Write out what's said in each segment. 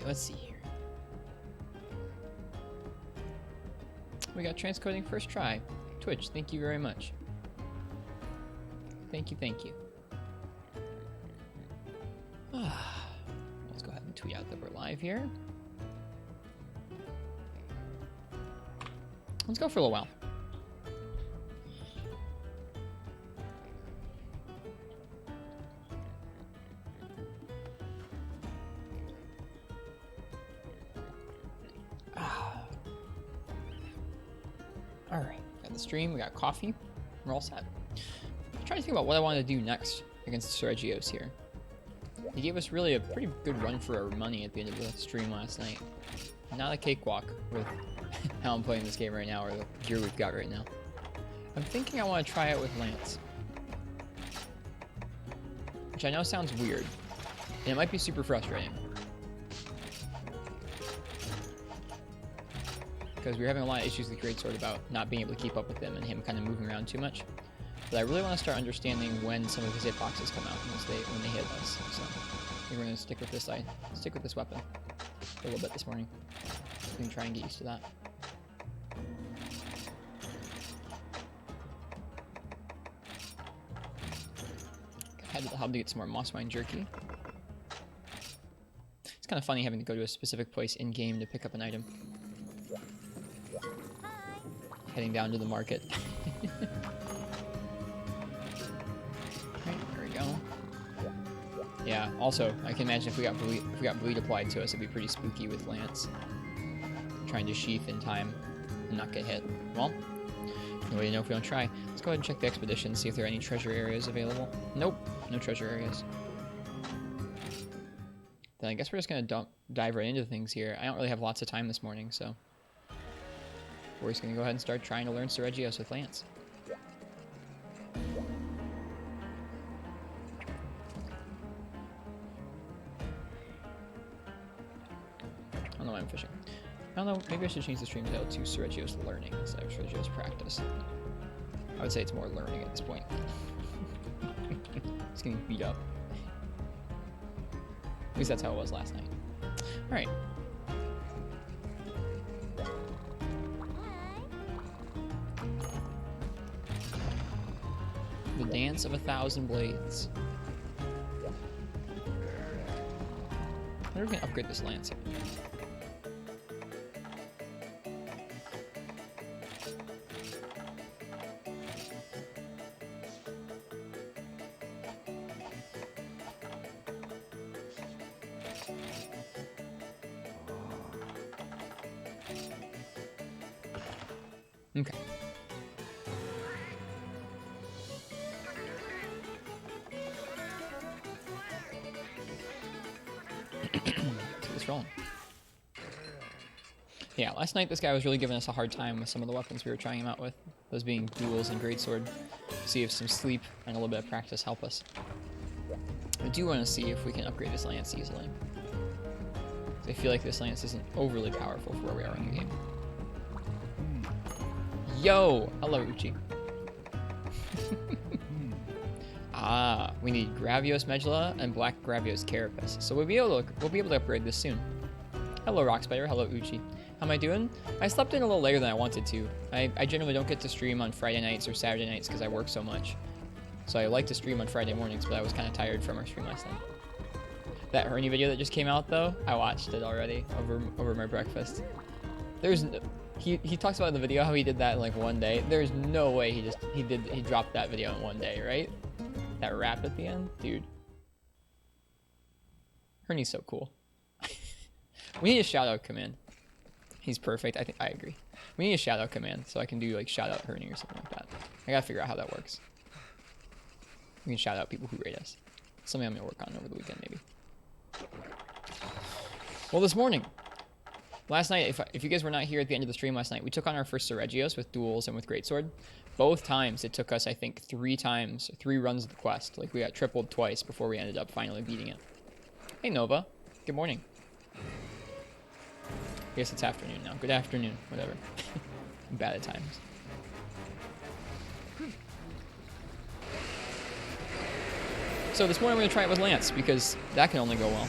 let's see here. We got transcoding first try. Twitch, thank you very much. Thank you, thank you. Let's go ahead and tweet out that we're live here. Let's go for a little while. Alright, got the stream, we got coffee, we're all set. I'm trying to think about what I want to do next against the Sergios here. He gave us really a pretty good run for our money at the end of the stream last night. Not a cakewalk with how I'm playing this game right now, or the gear we've got right now. I'm thinking I want to try it with Lance. Which I know sounds weird, and it might be super frustrating. Because we were having a lot of issues with Greatsword about not being able to keep up with him and him kind of moving around too much. But I really want to start understanding when some of his hitboxes come out when they hit us. So I think we're going to stick with this weapon for a little bit this morning. We can try and get used to that. Head to the hub to get some more moss wine jerky. It's kind of funny having to go to a specific place in game to pick up an item. Heading down to the market. Alright, there we go. Yeah, also, I can imagine if we got bleed applied to us, it'd be pretty spooky with Lance. Trying to sheath in time and not get hit. Well, no way to know if we don't try. Let's go ahead and check the expedition, see if there are any treasure areas available. Nope, no treasure areas. Then I guess we're just gonna dive right into things here. I don't really have lots of time this morning, so we're just gonna go ahead and start trying to learn Sergios with Lance. I don't know why I'm fishing. I don't know, maybe I should change the stream title to Sergios Learning instead of Sergios Practice. I would say it's more learning at this point. It's getting beat up. At least that's how it was last night. Alright. The Dance of 1,000 Blades. I wonder if we can upgrade this lance here. Okay. Let's get this rolling. Yeah, last night this guy was really giving us a hard time with some of the weapons we were trying him out with. Those being duels and greatsword. See if some sleep and a little bit of practice help us. I do want to see if we can upgrade this lance easily. I feel like this lance isn't overly powerful for where we are in the game. Yo! Hello, Uchi. We need Gravios Medulla and Black Gravios Carapace. So we'll be able to upgrade this soon. Hello, Rock Spider. Hello, Uchi. How am I doing? I slept in a little later than I wanted to. I generally don't get to stream on Friday nights or Saturday nights because I work so much. So I like to stream on Friday mornings, but I was kind of tired from our stream last night. That Hernie video that just came out, though, I watched it already over my breakfast. He talks about in the video how he did that in like one day. There's no way he dropped that video in one day, right? That rap at the end, dude. Hernie's so cool. We need a shout out command. He's perfect. I agree. We need a shout out command so I can do like shout out Hernie or something like that. I gotta figure out how that works. We can shout out people who rate us. Something I'm gonna work on over the weekend maybe. Well, this morning. Last night, if you guys were not here at the end of the stream last night, we took on our first Sergios with duels and with Greatsword. Both times, it took us, I think, 3 runs of the quest. Like, we got tripled twice before we ended up finally beating it. Hey, Nova. Good morning. I guess it's afternoon now. Good afternoon. Whatever. I'm bad at times. So this morning, we're going to try it with Lance, because that can only go well.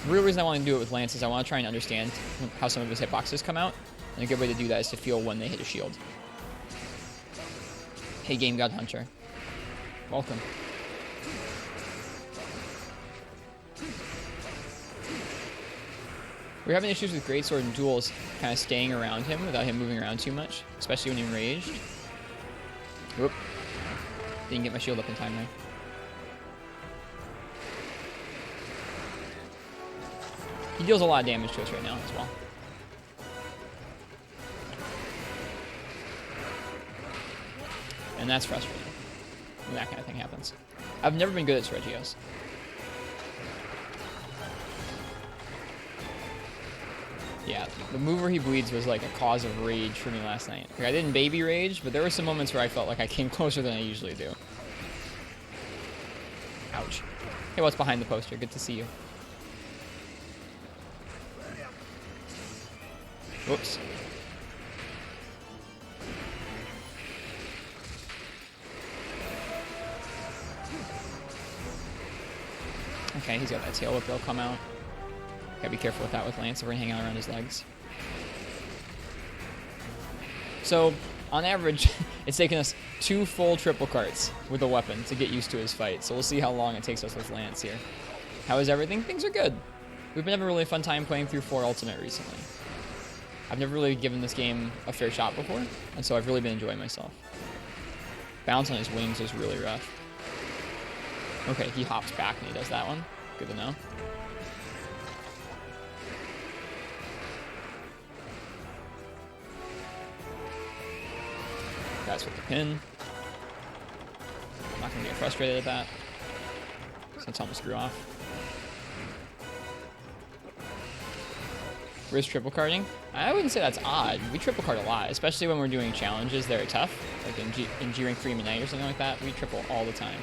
The real reason I want to do it with Lance is I want to try and understand how some of his hitboxes come out. And a good way to do that is to feel when they hit a shield. Hey, Game God Hunter. Welcome. We're having issues with Greatsword and duels kind of staying around him without him moving around too much, especially when enraged. Whoop. Didn't get my shield up in time there. He deals a lot of damage to us right now as well. And that's frustrating when that kind of thing happens. I've never been good at Regios. Yeah, the move where he bleeds was like a cause of rage for me last night. Like, I didn't baby rage, but there were some moments where I felt like I came closer than I usually do. Ouch. Hey, what's behind the poster? Good to see you. Whoops. Okay, he's got that tail whip that'll come out. Gotta be careful with that with Lance if we're gonna hang out around his legs. So, on average, it's taken us 2 full triple carts with a weapon to get used to his fight. So we'll see how long it takes us with Lance here. How is everything? Things are good. We've been having a really fun time playing through 4 Ultimate recently. I've never really given this game a fair shot before, and so I've really been enjoying myself. Bounce on his wings is really rough. Okay, he hops back and he does that one. Good to know. That's with the pin. I'm not going to get frustrated at that. So tell him to screw off. Wrist triple carding? I wouldn't say that's odd. We triple card a lot, especially when we're doing challenges that are tough. Like in G-Rank Free Night or something like that. We triple all the time.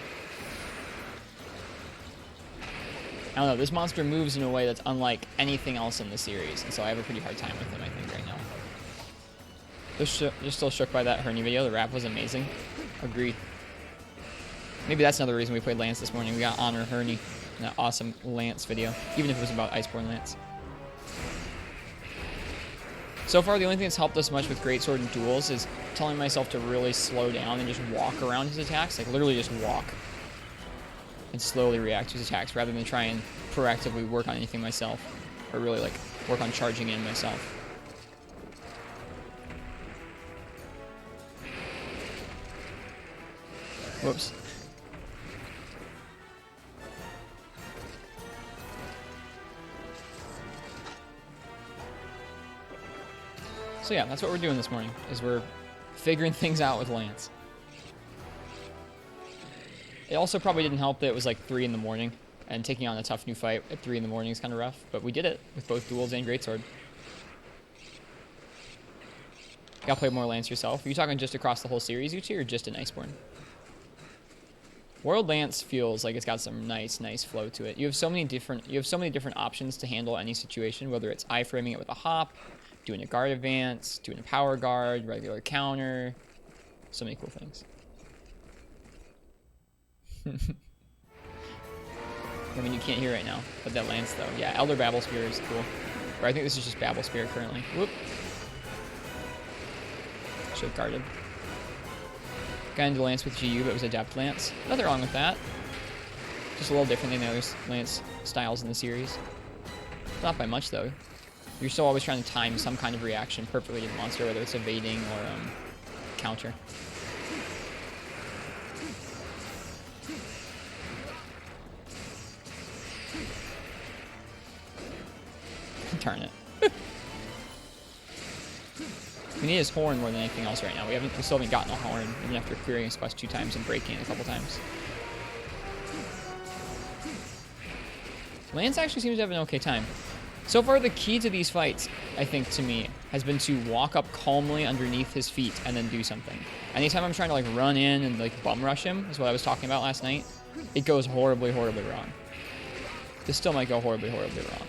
I don't know, this monster moves in a way that's unlike anything else in the series, and so I have a pretty hard time with him, I think, right now. Just still shook by that Herny video. The rap was amazing. Agreed. Maybe that's another reason we played Lance this morning. We got Honor Herny in that awesome Lance video, even if it was about Iceborne Lance. So far, the only thing that's helped us much with Greatsword and duels is telling myself to really slow down and just walk around his attacks. Like, literally just walk. And slowly react to his attacks rather than try and proactively work on anything myself. Or really, like, work on charging in myself. Whoops. So yeah, that's what we're doing this morning, is we're figuring things out with Lance. It also probably didn't help that it was like 3 in the morning, and taking on a tough new fight at 3 in the morning is kind of rough, but we did it with both duels and Greatsword. You gotta play more Lance yourself. Are you talking just across the whole series, Uchi, or just in Iceborne? World Lance feels like it's got some nice flow to it. You have so many different options to handle any situation, whether it's iframing it with a hop, doing a guard advance, doing a power guard, regular counter. So many cool things. I mean, you can't hear right now, but that Lance though. Yeah, Elder Babel Spear is cool. Or I think this is just Babel Spear currently. Whoop. Should have guarded. Got into Lance with GU, but it was Adept Lance. Nothing wrong with that. Just a little different than the other Lance styles in the series. Not by much though. You're still always trying to time some kind of reaction perfectly to the monster, whether it's evading or counter. Turn it. We need his horn more than anything else right now. We still haven't gotten a horn, even after clearing his quest 2 times and breaking it a couple times. Lance actually seems to have an okay time. So far, the key to these fights, I think, to me, has been to walk up calmly underneath his feet and then do something. Anytime I'm trying to, like, run in and, like, bum rush him, is what I was talking about last night, it goes horribly, horribly wrong. This still might go horribly, horribly wrong.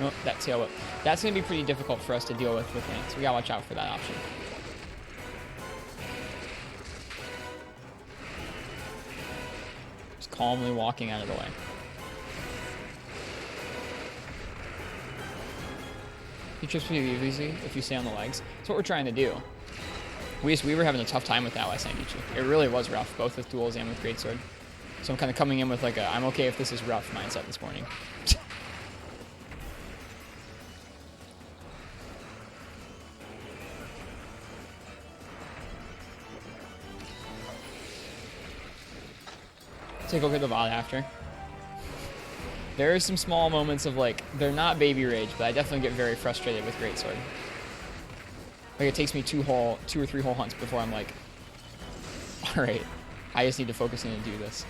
Oh, that tail whip. That's going to be pretty difficult for us to deal with Lance. We got to watch out for that option. Just calmly walking out of the way. He trips pretty easy if you stay on the legs. That's what we're trying to do. We were having a tough time with that last night, Ichi. It really was rough, both with duels and with greatsword. So I'm kind of coming in with like a I'm okay if this is rough mindset this morning. Take a look at the VOD after. There are some small moments of like, they're not baby rage, but I definitely get very frustrated with greatsword. Like it takes me 2 or 3 whole hunts before I'm like, all right, I just need to focus in and do this.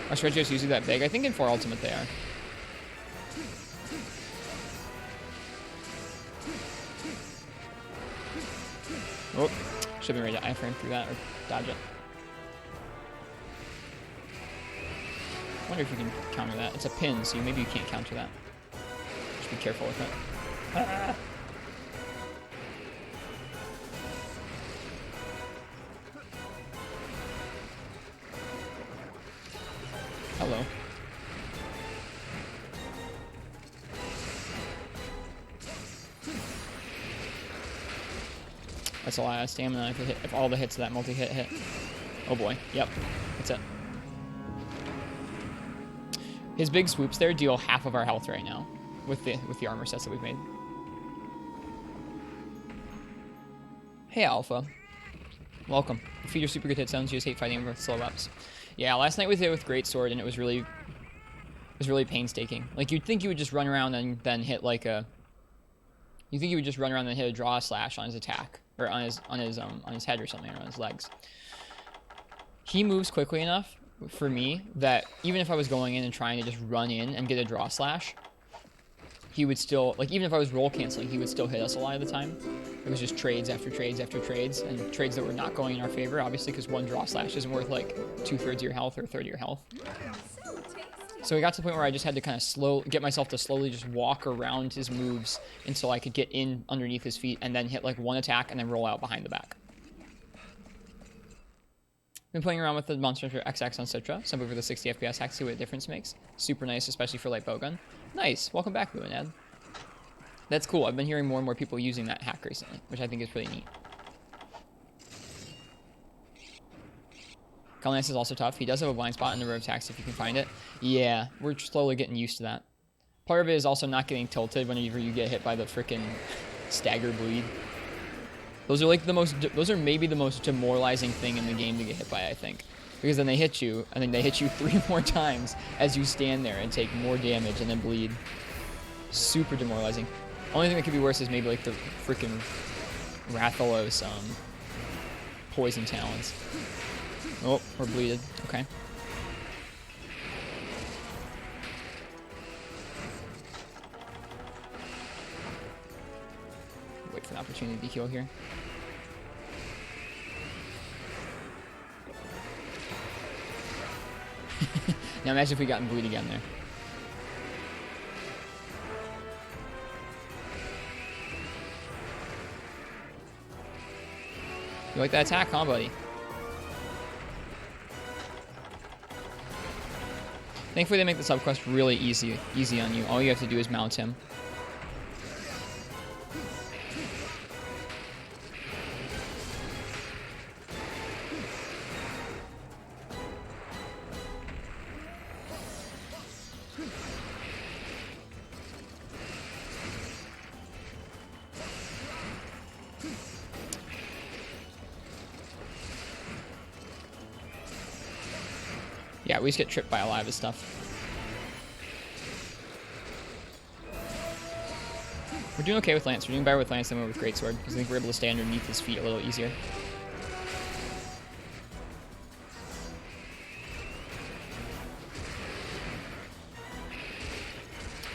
Are Ristrettos usually that big? I think in 4 Ultimate they are. Oh, should have been ready to iframe through that or dodge it. I wonder if you can counter that. It's a pin, so maybe you can't counter that. Just be careful with it. Ah. Hello. That's a lot of stamina if all the hits of that multi-hit hit. Oh boy. Yep. That's it. His big swoops there deal half of our health right now with the armor sets that we've made. Hey Alpha. Welcome. Feed your super good hit zones, you just hate fighting with slow ups. Yeah, last night we did it with greatsword and it was really painstaking. Like you'd think you would just run around and then hit like a draw slash on his attack or on his head or something, or on his legs. He moves quickly enough for me that even if I was going in and trying to just run in and get a draw slash, he would still, like even if I was roll canceling, he would still hit us a lot of the time. It was just trades after trades after trades, and trades that were not going in our favor, obviously, because one draw slash isn't worth like 2/3 of your health or 1/3 of your health. So we got to the point where I just had to kind of get myself to slowly just walk around his moves until I could get in underneath his feet and then hit like one attack and then roll out behind the back. Been playing around with the Monster Hunter XX on Citra, some over the 60 FPS hack to see what a difference makes. Super nice, especially for light bowgun. Nice, welcome back, Luanad. That's cool. I've been hearing more and more people using that hack recently, which I think is pretty neat. Lance is also tough. He does have a blind spot in the row attacks if you can find it. Yeah, we're slowly getting used to that. Part of it is also not getting tilted whenever you get hit by the freaking stagger bleed. Those are maybe the most demoralizing thing in the game to get hit by, I think. Because then they hit you, and then they hit you 3 more times as you stand there and take more damage and then bleed. Super demoralizing. Only thing that could be worse is maybe like the freaking Rathalos poison talons. Oh, we're bleeded. Okay. Wait for an opportunity to heal here. Now imagine if we got in bleed again there. You like that attack, huh, buddy? Thankfully, they make the subquest really easy on you. All you have to do is mount him. Yeah, we just get tripped by a lot of his stuff. We're doing okay with Lance. We're doing better with Lance than we were with Greatsword, because I think we're able to stay underneath his feet a little easier.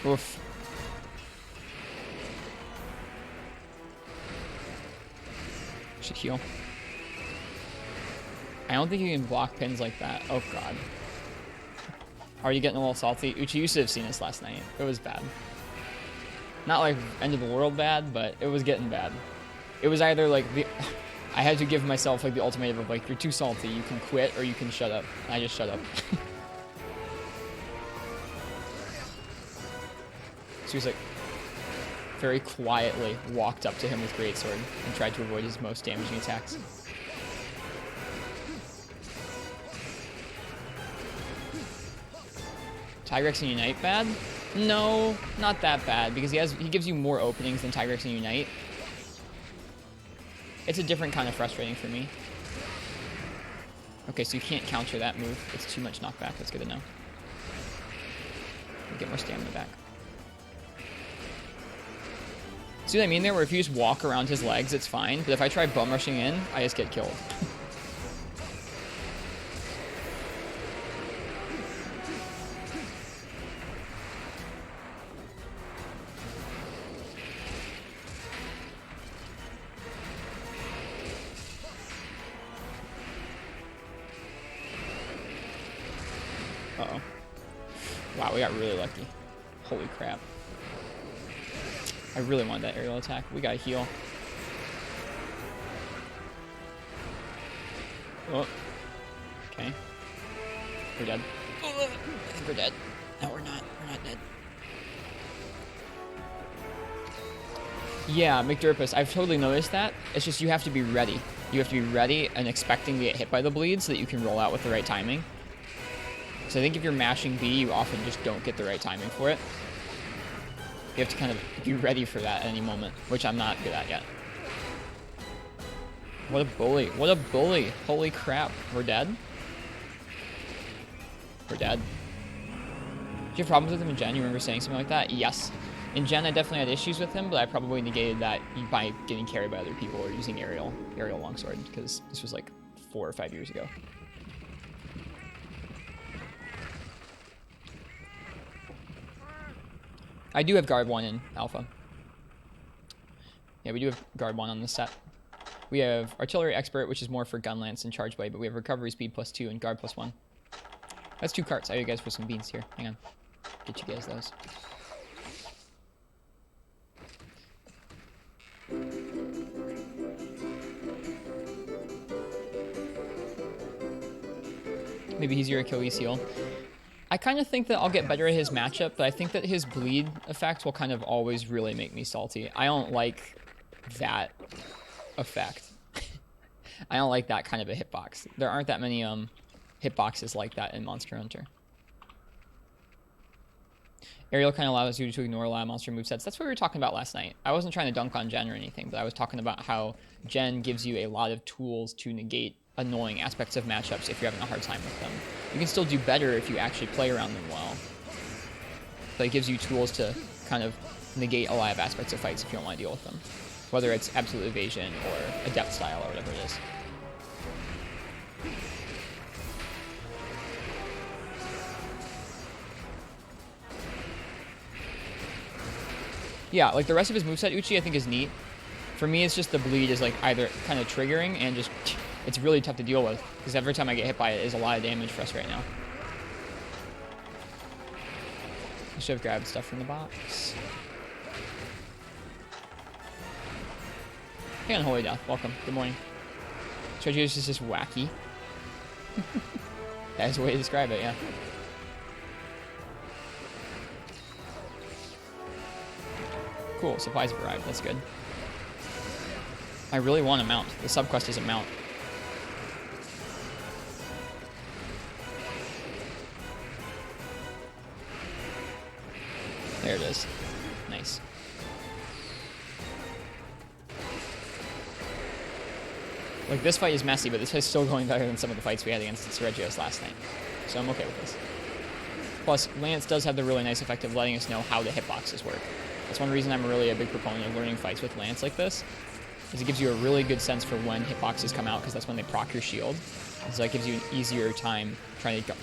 Oof. Should heal. I don't think you can block pins like that. Oh god. Are you getting a little salty? Uchi, you should have seen this last night. It was bad. Not like end of the world bad, but it was getting bad. It was either like I had to give myself like the ultimatum of like, you're too salty, you can quit or you can shut up. And I just shut up. So he was like very quietly walked up to him with greatsword and tried to avoid his most damaging attacks. Tigrex and Unite bad? No, not that bad, because he gives you more openings than Tigrex and Unite. It's a different kind of frustrating for me. Okay, so you can't counter that move. It's too much knockback. That's good to know. Get more stamina back. See what I mean there? Where if you just walk around his legs, it's fine. But if I try bum rushing in, I just get killed. Uh-oh. Wow, we got really lucky. Holy crap. I really wanted that aerial attack. We gotta heal. Oh. Okay. We're dead. I think we're dead. No, we're not. We're not dead. Yeah, McDurpus, I've totally noticed that. It's just you have to be ready. You have to be ready and expecting to get hit by the bleed so that you can roll out with the right timing. So I think if you're mashing B, you often just don't get the right timing for it. You have to kind of be ready for that at any moment, which I'm not good at yet. What a bully. What a bully. Holy crap. We're dead? We're dead. Do you have problems with him in Gen? You remember saying something like that? Yes. In Gen, I definitely had issues with him, but I probably negated that by getting carried by other people or using aerial longsword, because this was like 4 or 5 years ago. I do have guard 1 in Alpha. Yeah, we do have guard 1 on this set. We have Artillery Expert, which is more for Gun Lance and Charge Blade, but we have Recovery Speed +2 and Guard +1. That's 2 carts. I owe you guys for some beans here. Hang on. Get you guys those. Maybe he's your Achilles heel. I kind of think that I'll get better at his matchup, but I think that his bleed effect will kind of always really make me salty. I don't like that effect. I don't like that kind of a hitbox. There aren't that many hitboxes like that in Monster Hunter. Aerial kind of allows you to ignore a lot of monster movesets. That's what we were talking about last night. I wasn't trying to dunk on Gen or anything, but I was talking about how Gen gives you a lot of tools to negate annoying aspects of matchups if you're having a hard time with them. You can still do better if you actually play around them well. But it gives you tools to kind of negate a lot of aspects of fights if you don't want to deal with them. Whether it's absolute evasion or adept style or whatever it is. Yeah, like the rest of his moveset, Uchi, I think is neat. For me, it's just the bleed is like either kind of triggering and just, it's really tough to deal with because every time I get hit by it is a lot of damage for us right now. I should have grabbed stuff from the box. Hang on, Holy Death. Welcome. Good morning. Treacherous is just wacky. That is a way to describe it, yeah. Cool, supplies have arrived. That's good. I really want a mount. The subquest is a mount. There it is. Nice. Like, this fight is messy, but this fight's still going better than some of the fights we had against Regios last night. So I'm okay with this. Plus, Lance does have the really nice effect of letting us know how the hitboxes work. That's one reason I'm really a big proponent of learning fights with Lance like this, is it gives you a really good sense for when hitboxes come out, because that's when they proc your shield. And so that gives you an easier time trying to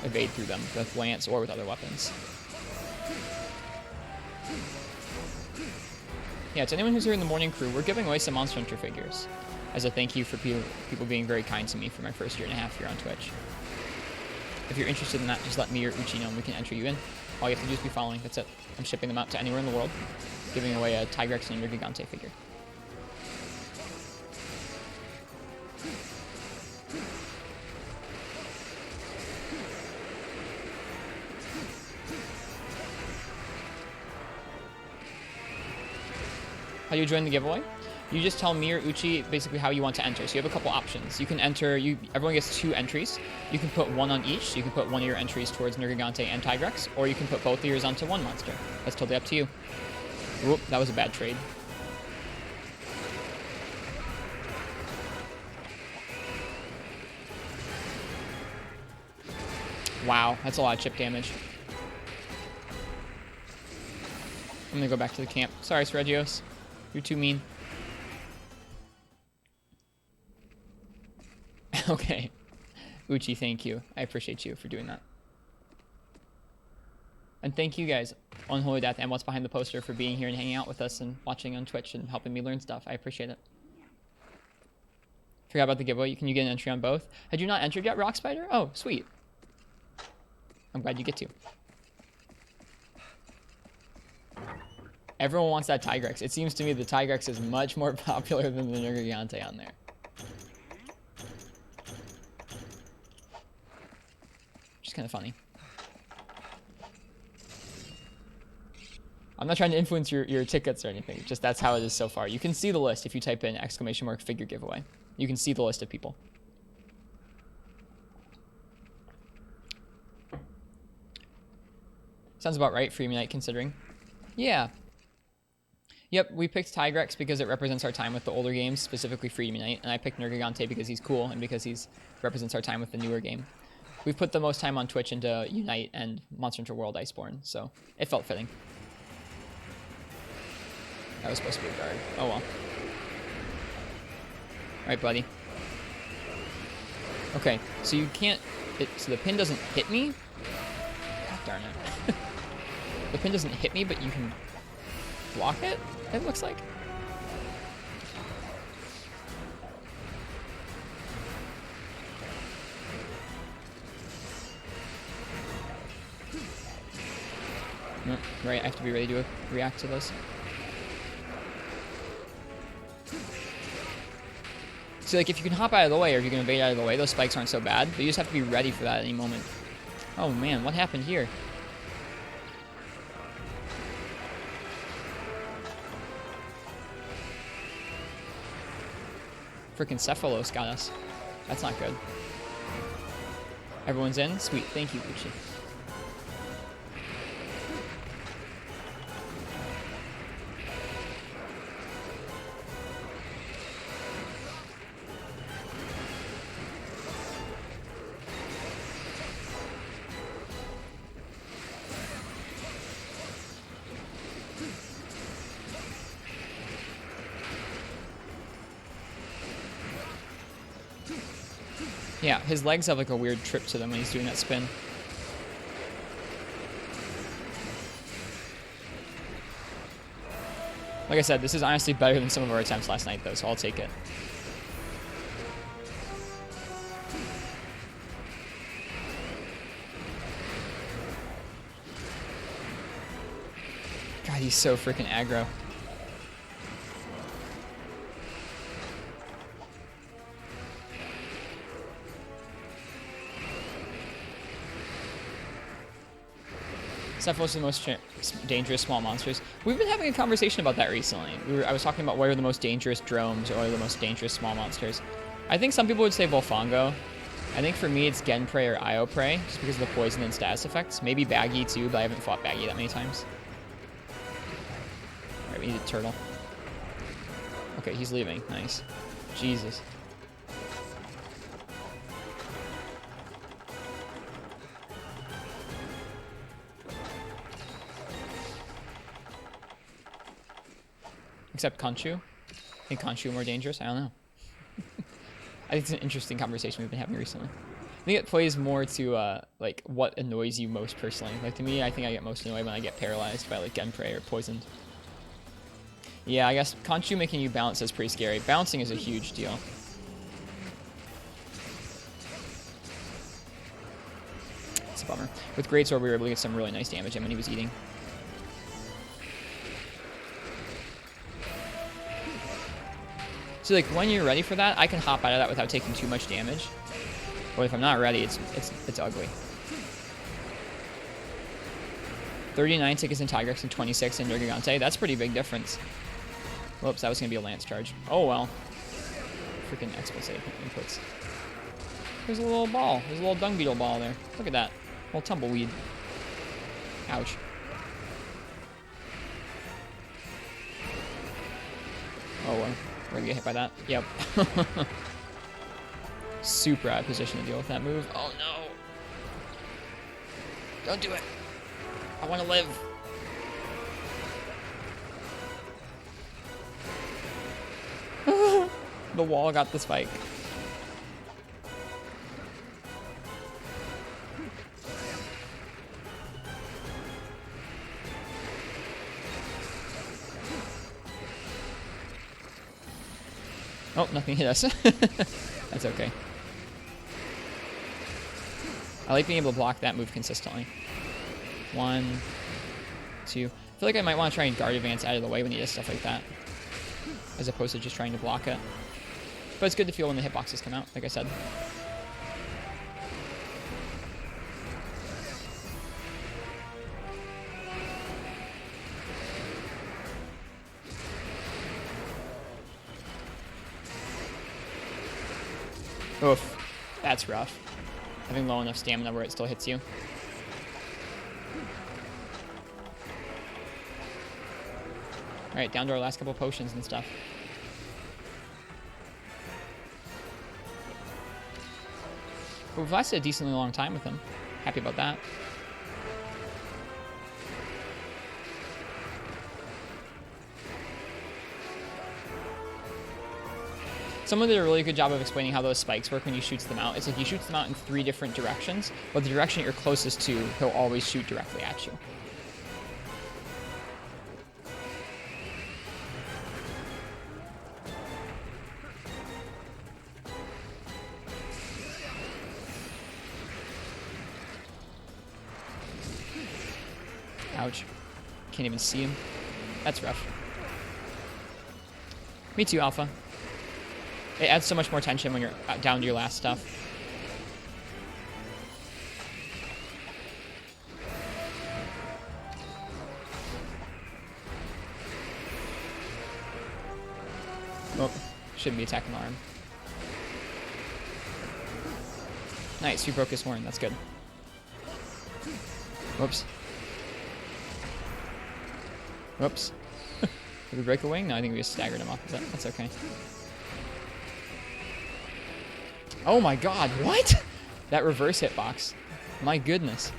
evade through them with Lance or with other weapons. Yeah, to anyone who's here in the morning crew, we're giving away some Monster Hunter figures. as a thank you for people being very kind to me for my first 1.5 years here on Twitch. If you're interested in that, just let me or Uchi know and we can enter you in. All you have to do is be following. That's it. I'm shipping them out to anywhere in the world, giving away a Tigrex and a Gigante figure. How do you join the giveaway? You just tell me or Uchi basically how you want to enter. So you have a couple options. You can enter, everyone gets 2 entries. You can put 1 on each. So you can put one of your entries towards Nergigante and Tigrex, or you can put both of yours onto one monster. That's totally up to you. Whoop, that was a bad trade. Wow, that's a lot of chip damage. I'm gonna go back to the camp. Sorry, Sregios. You're too mean. Okay. Uchi, thank you. I appreciate you for doing that. And thank you guys, Unholy Death and What's Behind the Poster, for being here and hanging out with us and watching on Twitch and helping me learn stuff. I appreciate it. Forgot about the giveaway. Can you get an entry on both? Had you not entered yet, Rock Spider? Oh, sweet. I'm glad you get to. Everyone wants that Tigrex. It seems to me the Tigrex is much more popular than the Nergigante on there. Which is kind of funny. I'm not trying to influence your tickets or anything. Just that's how it is so far. You can see the list if you type in ! figure giveaway. You can see the list of people. Sounds about right for Unite considering. Yeah. Yep, we picked Tigrex because it represents our time with the older games, specifically Freedom Unite, and I picked Nergigante because he's cool and because he's represents our time with the newer game. We've put the most time on Twitch into Unite and Monster Hunter World Iceborne, so it felt fitting. That was supposed to be a guard. Oh well. Alright, buddy. Okay, so you can't... so the pin doesn't hit me? God darn it. The pin doesn't hit me, but you can block it, it looks like. Right, I have to be ready to react to this. So like if you can hop out of the way or if you can evade out of the way, those spikes aren't so bad, but you just have to be ready for that at any moment. Oh man, what happened here? Freaking Cephalos got us. That's not good. Everyone's in? Sweet. Thank you, Uchi. Yeah, his legs have like a weird trip to them when he's doing that spin. Like I said, this is honestly better than some of our attempts last night though, so I'll take it. God, he's so freaking aggro. Cephalos are the most dangerous small monsters. We've been having a conversation about that recently. I was talking about what are the most dangerous dromes or the most dangerous small monsters. I think some people would say Volfongo. I think for me it's Genprey or Ioprey, just because of the poison and status effects. Maybe Baggy too, but I haven't fought Baggy that many times. Alright, we need a turtle. Okay, he's leaving. Nice. Jesus. Except Conchu. I think Conchu more dangerous. I don't know. I think it's an interesting conversation we've been having recently. I think it plays more to like what annoys you most personally. Like to me, I think I get most annoyed when I get paralyzed by like Genprey or poisoned. Yeah, I guess Conchu making you bounce is pretty scary. Bouncing is a huge deal. It's a bummer. With Greatsword, we were able to get some really nice damage in when he was eating. So like when you're ready for that, I can hop out of that without taking too much damage. But if I'm not ready, it's ugly. 39 tickets in Tigrex and 26 in Nergigante. That's a pretty big difference. Whoops, that was going to be a lance charge. Oh well. Freaking expose inputs. There's a little ball. There's a little dung beetle ball there. Look at that. Little tumbleweed. Ouch. Oh well. We're gonna get hit by that. Yep. Super out of position to deal with that move. Oh no. Don't do it. I want to live. The wall got the spike. Oh, nothing hit us. That's okay. I like being able to block that move consistently. 1, 2. I feel like I might want to try and guard advance out of the way when he does stuff like that, as opposed to just trying to block it. But it's good to feel when the hitboxes come out, like I said. Oof. That's rough. Having low enough stamina where it still hits you. Alright, down to our last couple potions and stuff. But we've lasted a decently long time with him. Happy about that. Someone did a really good job of explaining how those spikes work when he shoots them out. It's like he shoots them out in 3 different directions, but the direction you're closest to, he'll always shoot directly at you. Ouch. Can't even see him. That's rough. Me too, Alpha. It adds so much more tension when you're down to your last stuff. Oh, shouldn't be attacking the arm. Nice, you broke his horn. That's good. Whoops. Whoops. Did we break a wing? No, I think we just staggered him off of it. That's okay. Oh my god, what? That reverse hitbox. My goodness.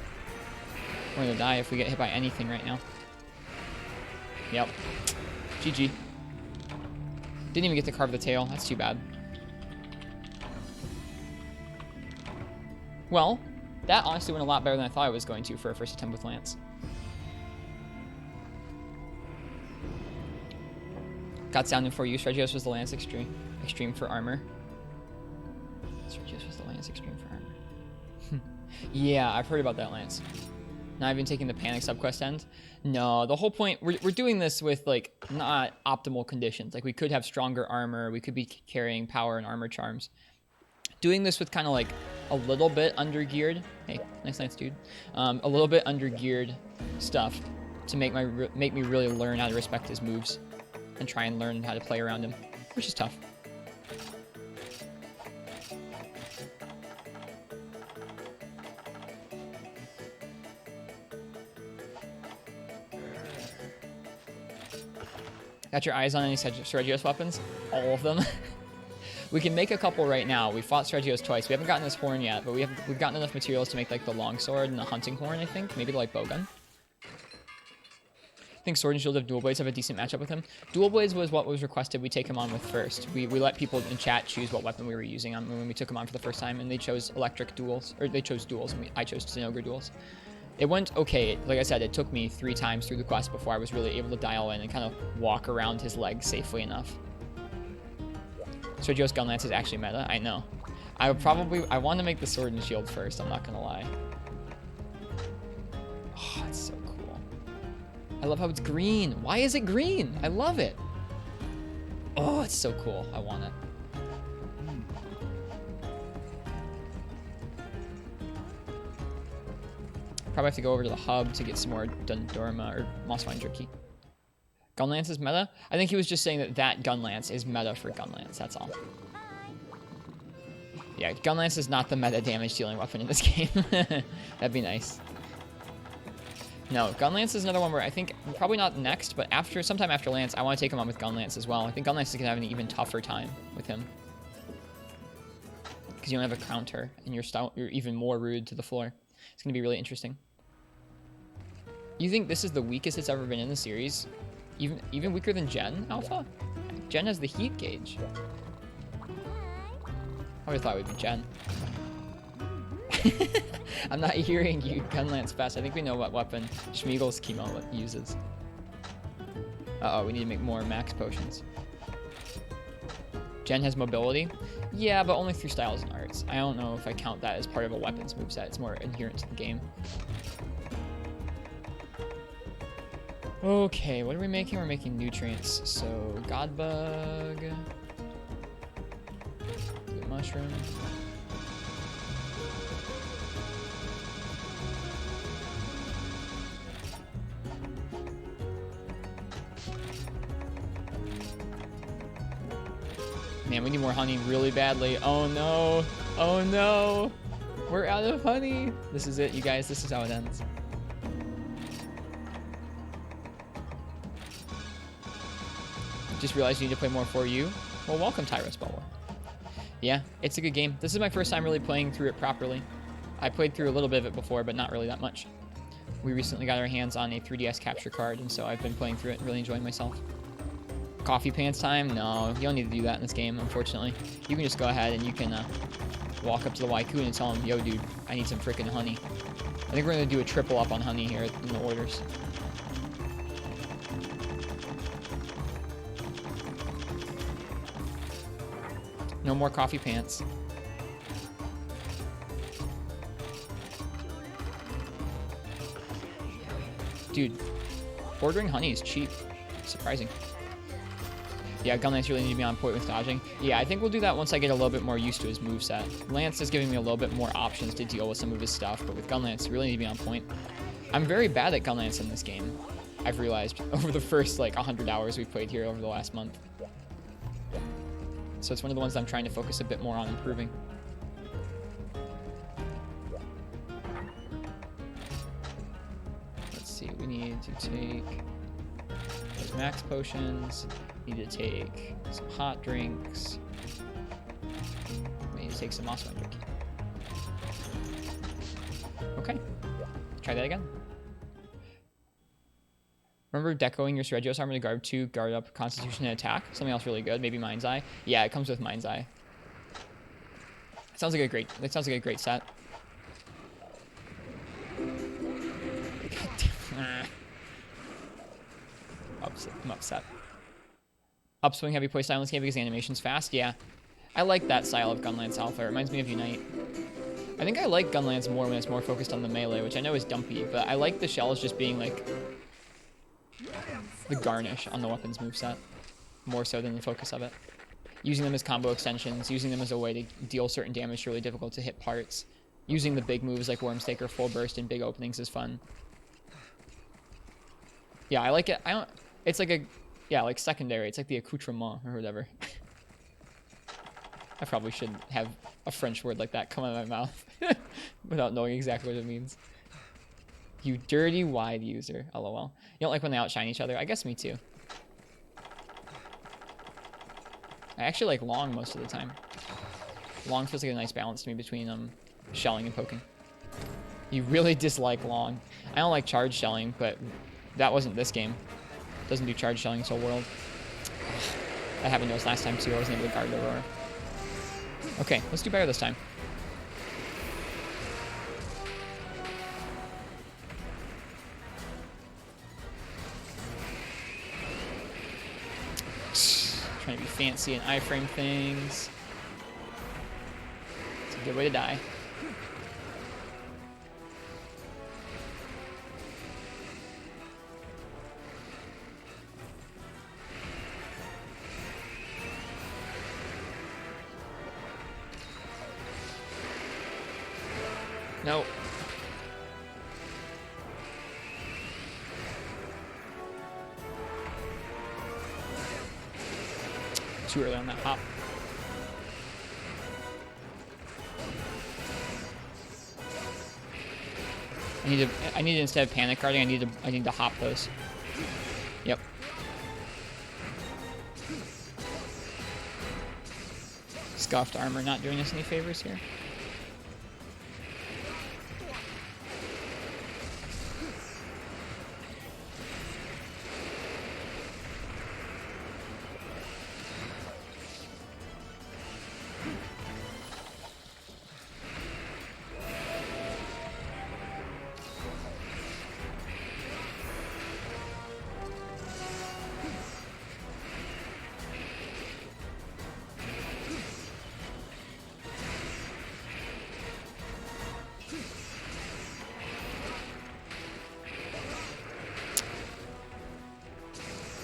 We're gonna die if we get hit by anything right now. Yep. GG. Didn't even get to carve the tail. That's too bad. Well, that honestly went a lot better than I thought it was going to for a first attempt with Lance. Got sounding for you. Regios was the Lance extreme for armor. Regios was the Lance extreme for armor. Yeah, I've heard about that Lance. Not even taking the panic subquest end. No, the whole point, we're doing this with like not optimal conditions. Like we could have stronger armor, we could be carrying power and armor charms. Doing this with kind of like a little bit under-geared. Hey, nice Lance, dude. A little bit under-geared stuff to make me really learn how to respect his moves and try and learn how to play around him, which is tough. Got your eyes on any Regios weapons? All of them. We can make a couple right now. We fought Regios twice. We haven't gotten his horn yet, but we've gotten enough materials to make like the longsword and the hunting horn, I think. Maybe the like bowgun. I think Sword and Shield of Dual Blades have a decent matchup with him. Dual Blades was what was requested we take him on with first. We let people in chat choose what weapon we were using on when we took him on for the first time, and they chose electric duels, or they chose duels, and I chose Zinogre duels. It went okay. Like I said, it took me 3 times through the quest before I was really able to dial in and kind of walk around his legs safely enough. Sergio's Gunlance is actually meta. I know. I want to make the Sword and Shield first. I'm not gonna lie. Oh, it's so cool. I love how it's green. Why is it green? I love it. Oh, it's so cool. I want it. Probably have to go over to the hub to get some more Dundorma or Mossvine Jerky. Gunlance is meta? I think he was just saying that Gunlance is meta for Gunlance, that's all. Yeah, Gunlance is not the meta damage dealing weapon in this game. That'd be nice. No, Gunlance is another one where I think, probably not next, but sometime after Lance, I want to take him on with Gunlance as well. I think Gunlance is going to have an even tougher time with him. Because you don't have a counter, and you're even more rude to the floor. It's going to be really interesting. You think this is the weakest it's ever been in the series? Even weaker than Gen Alpha? Gen has the heat gauge. I would have thought it would be Gen. I'm not hearing you, Gunlance fast. I think we know what weapon Schmiegel's chemo uses. Uh-oh, we need to make more max potions. Gen has mobility? Yeah, but only through styles and arts. I don't know if I count that as part of a weapons moveset. It's more inherent to the game. Okay, what are we making? We're making nutrients. So, Godbug. Good mushroom. Man, we need more honey really badly. Oh no. Oh no. We're out of honey. This is it, you guys. This is how it ends. Just realized you need to play more 4U. Well, welcome, Tyros Butler. Yeah, it's a good game. This is my first time really playing through it properly. I played through a little bit of it before, but not really that much. We recently got our hands on a 3DS capture card, and so I've been playing through it and really enjoying myself. Coffee pants time? No, you don't need to do that in this game, unfortunately. You can just go ahead and you can walk up to the Waikun and tell him, yo, dude, I need some freaking honey. I think we're going to do a triple up on honey here in the orders. No more coffee pants. Dude, ordering honey is cheap. Surprising. Yeah, Gunlance really need to be on point with dodging. Yeah, I think we'll do that once I get a little bit more used to his moveset. Lance is giving me a little bit more options to deal with some of his stuff, but with Gunlance, you really need to be on point. I'm very bad at Gunlance in this game, I've realized, over the first, like, 100 hours we've played here over the last month. So it's one of the ones I'm trying to focus a bit more on improving. Let's see, we need to take those max potions. Need to take some hot drinks. We need to take some Mossvine Jerky. Okay, try that again. Remember decoing your Regios armor to guard 2, guard up, Constitution, and attack? Something else really good, maybe Mind's Eye. Yeah, it comes with Mind's Eye. It sounds like a great set. I'm upset. Upswing heavy playstyle in this game because the animation's fast. Yeah, I like that style of Gunlance Alpha. It reminds me of Unite. I think I like Gunlance more when it's more focused on the melee, which I know is dumpy, but I like the shells just being like the garnish on the weapons moveset, more so than the focus of it. Using them as combo extensions, using them as a way to deal certain damage to really difficult to hit parts. Using the big moves like Wormstaker, Full Burst, and big openings is fun. Yeah, I like it. It's like like secondary. It's like the accoutrement or whatever. I probably should have a French word like that come out of my mouth without knowing exactly what it means. You dirty wide user, lol. You don't like when they outshine each other? I guess me too. I actually like long most of the time. Long feels like a nice balance to me between shelling and poking. You really dislike long. I don't like charge shelling, but that wasn't this game. Doesn't do charge shelling Soul World. That happened to us last time too. I wasn't able to guard the Aurora. Okay, let's do better this time. fancy and iframe things. It's a good way to die. No. Too early on that hop. I need to instead of panic guarding, I need to hop those. Yep. Scuffed armor not doing us any favors here.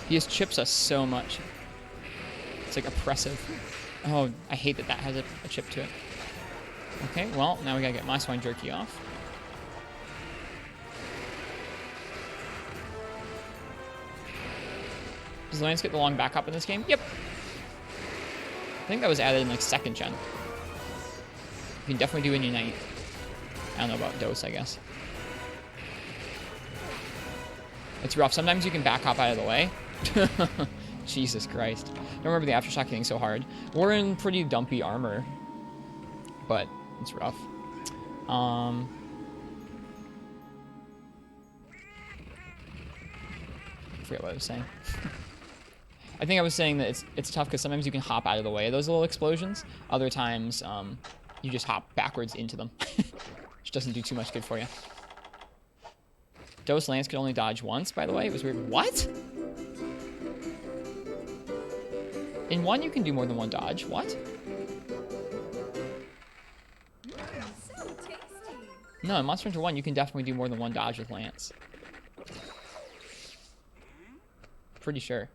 He just chips us so much. It's like oppressive. Oh, I hate that that has a chip to it. Okay, well, now we gotta get my swine jerky off. Does Lance get the long back up in this game? Yep. I think that was added in like 2nd gen. You can definitely do in Unite. I don't know about Dose, I guess. It's rough. Sometimes you can back hop out of the way. Jesus Christ. Don't remember the aftershock hitting so hard. We're in pretty dumpy armor, but it's rough. I forget what I was saying. I think I was saying that it's tough because sometimes you can hop out of the way of those little explosions. Other times, you just hop backwards into them, which doesn't do too much good for you. Dose Lance could only dodge once, by the way. It was weird. What? In 1, you can do more than one dodge. What? So tasty. No, in Monster Hunter 1, you can definitely do more than one dodge with Lance. Pretty sure.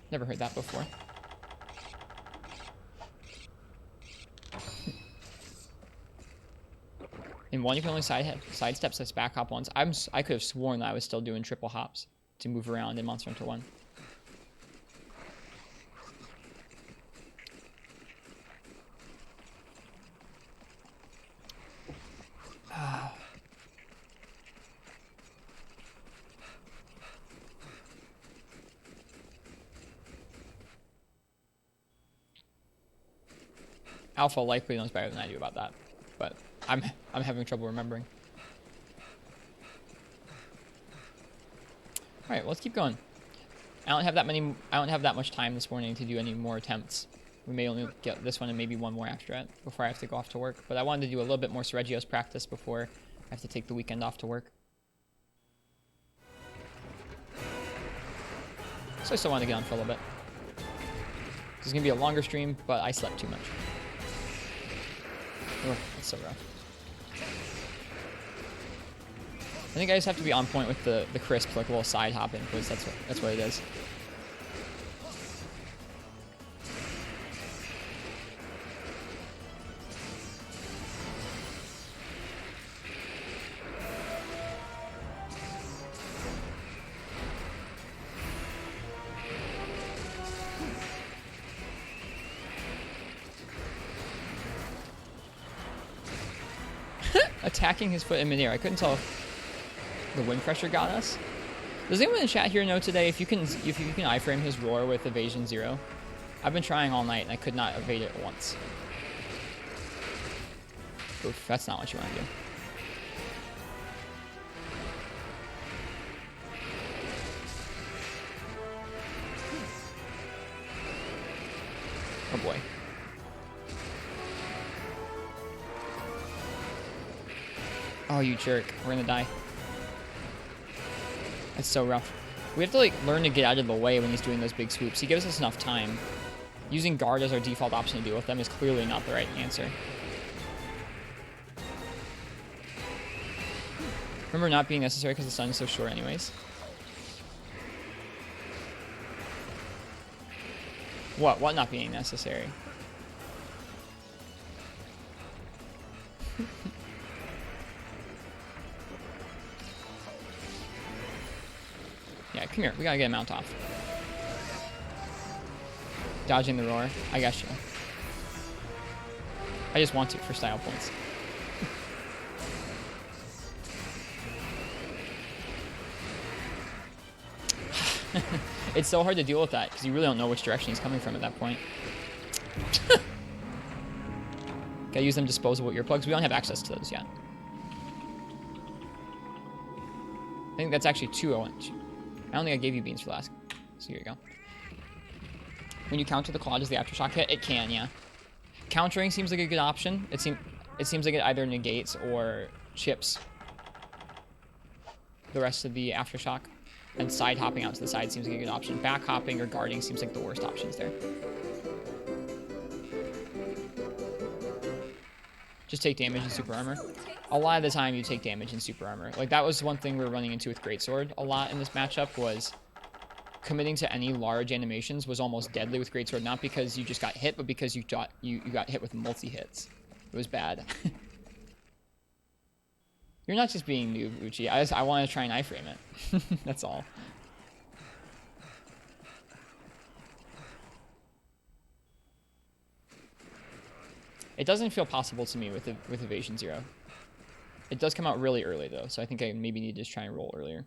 Never heard that before. In 1, you can only sidestep / back hop once. I could have sworn that I was still doing triple hops to move around in Monster Hunter 1. Alpha likely knows better than I do about that, but I'm having trouble remembering. All right, let's keep going. I don't have that much time this morning to do any more attempts. We may only get this one and maybe one more after it before I have to go off to work. But I wanted to do a little bit more Sergio's practice before I have to take the weekend off to work. So I still want to get on for a little bit. This is gonna be a longer stream, but I slept too much. Oh, that's so rough. I think I just have to be on point with the crisp, like a little side hopping, because that's what it is. Attacking his foot in midair. I couldn't tell if the wind pressure got us. Does anyone in the chat here know today if you can iframe his roar with evasion 0? I've been trying all night and I could not evade it once. Oof, that's not what you want to do. Oh boy. Oh, you jerk. We're gonna die. That's so rough. We have to, like, learn to get out of the way when he's doing those big swoops. He gives us enough time. Using guard as our default option to deal with them is clearly not the right answer. Remember not being necessary because the sun is so short anyways. What? What not being necessary? Yeah, come here. We gotta get a mount off. Dodging the roar. I got you. I just want to for style points. It's so hard to deal with that because you really don't know which direction he's coming from at that point. Gotta use them disposable earplugs. We don't have access to those yet. I think that's actually 2 orange. I don't think I gave you beans for last. So here you go. When you counter the claw, does the aftershock hit? It can, yeah. Countering seems like a good option. It seems like it either negates or chips the rest of the aftershock. And side hopping out to the side seems like a good option. Back hopping or guarding seems like the worst options there. Just take damage in super armor. A lot of the time you take damage in super armor. Like, that was one thing we were running into with Greatsword a lot in this matchup, was committing to any large animations was almost deadly with Greatsword, not because you just got hit, but because you got hit with multi-hits. It was bad. You're not just being noob, Uchi. I want to try and iframe it. That's all. It doesn't feel possible to me with Evasion 0. It does come out really early, though, so I think I maybe need to just try and roll earlier.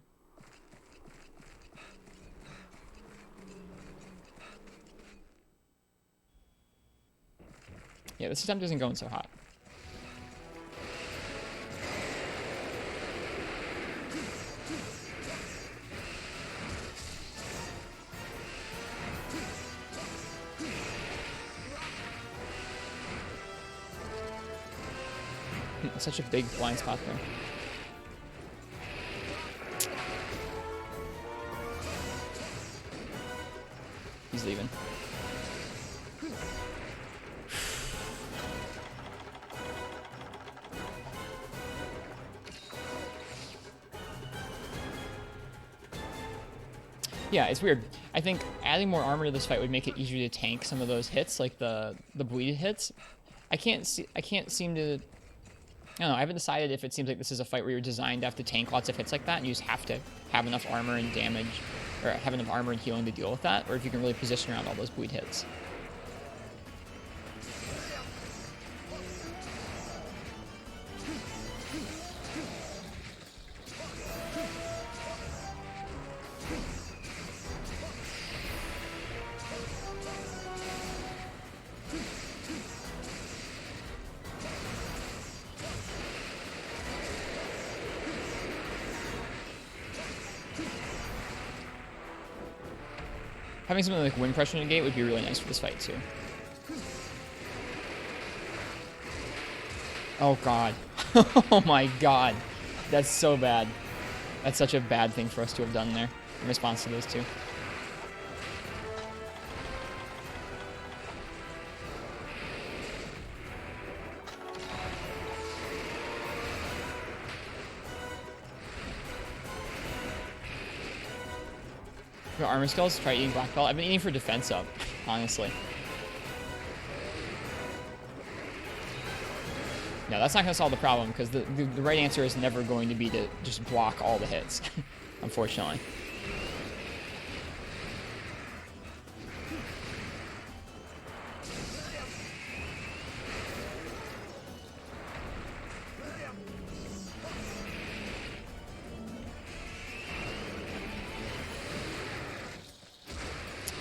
Yeah, this attempt isn't going so hot. Such a big blind spot there. He's leaving. Yeah, it's weird. I think adding more armor to this fight would make it easier to tank some of those hits, like the bleed hits. I can't seem to. I don't know, I haven't decided if it seems like this is a fight where you're designed to have to tank lots of hits like that and you just have to have enough armor and damage, or have enough armor and healing to deal with that, or if you can really position around all those bleed hits. Having something like wind pressure negate would be really nice for this fight, too. Oh, God. Oh, my God. That's so bad. That's such a bad thing for us to have done there in response to those two. For armor skills, try eating black belt. I've been eating for defense up, honestly. No, that's not going to solve the problem, because the right answer is never going to be to just block all the hits, unfortunately.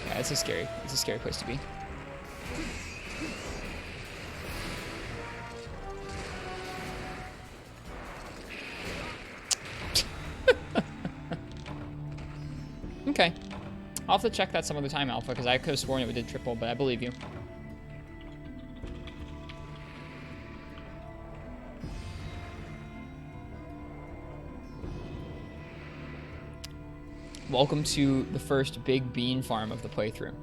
Yeah, it's a scary place to be. Okay. I'll have to check that some other time, Alpha, because I could have sworn it did triple, but I believe you. Welcome to the first big bean farm of the playthrough.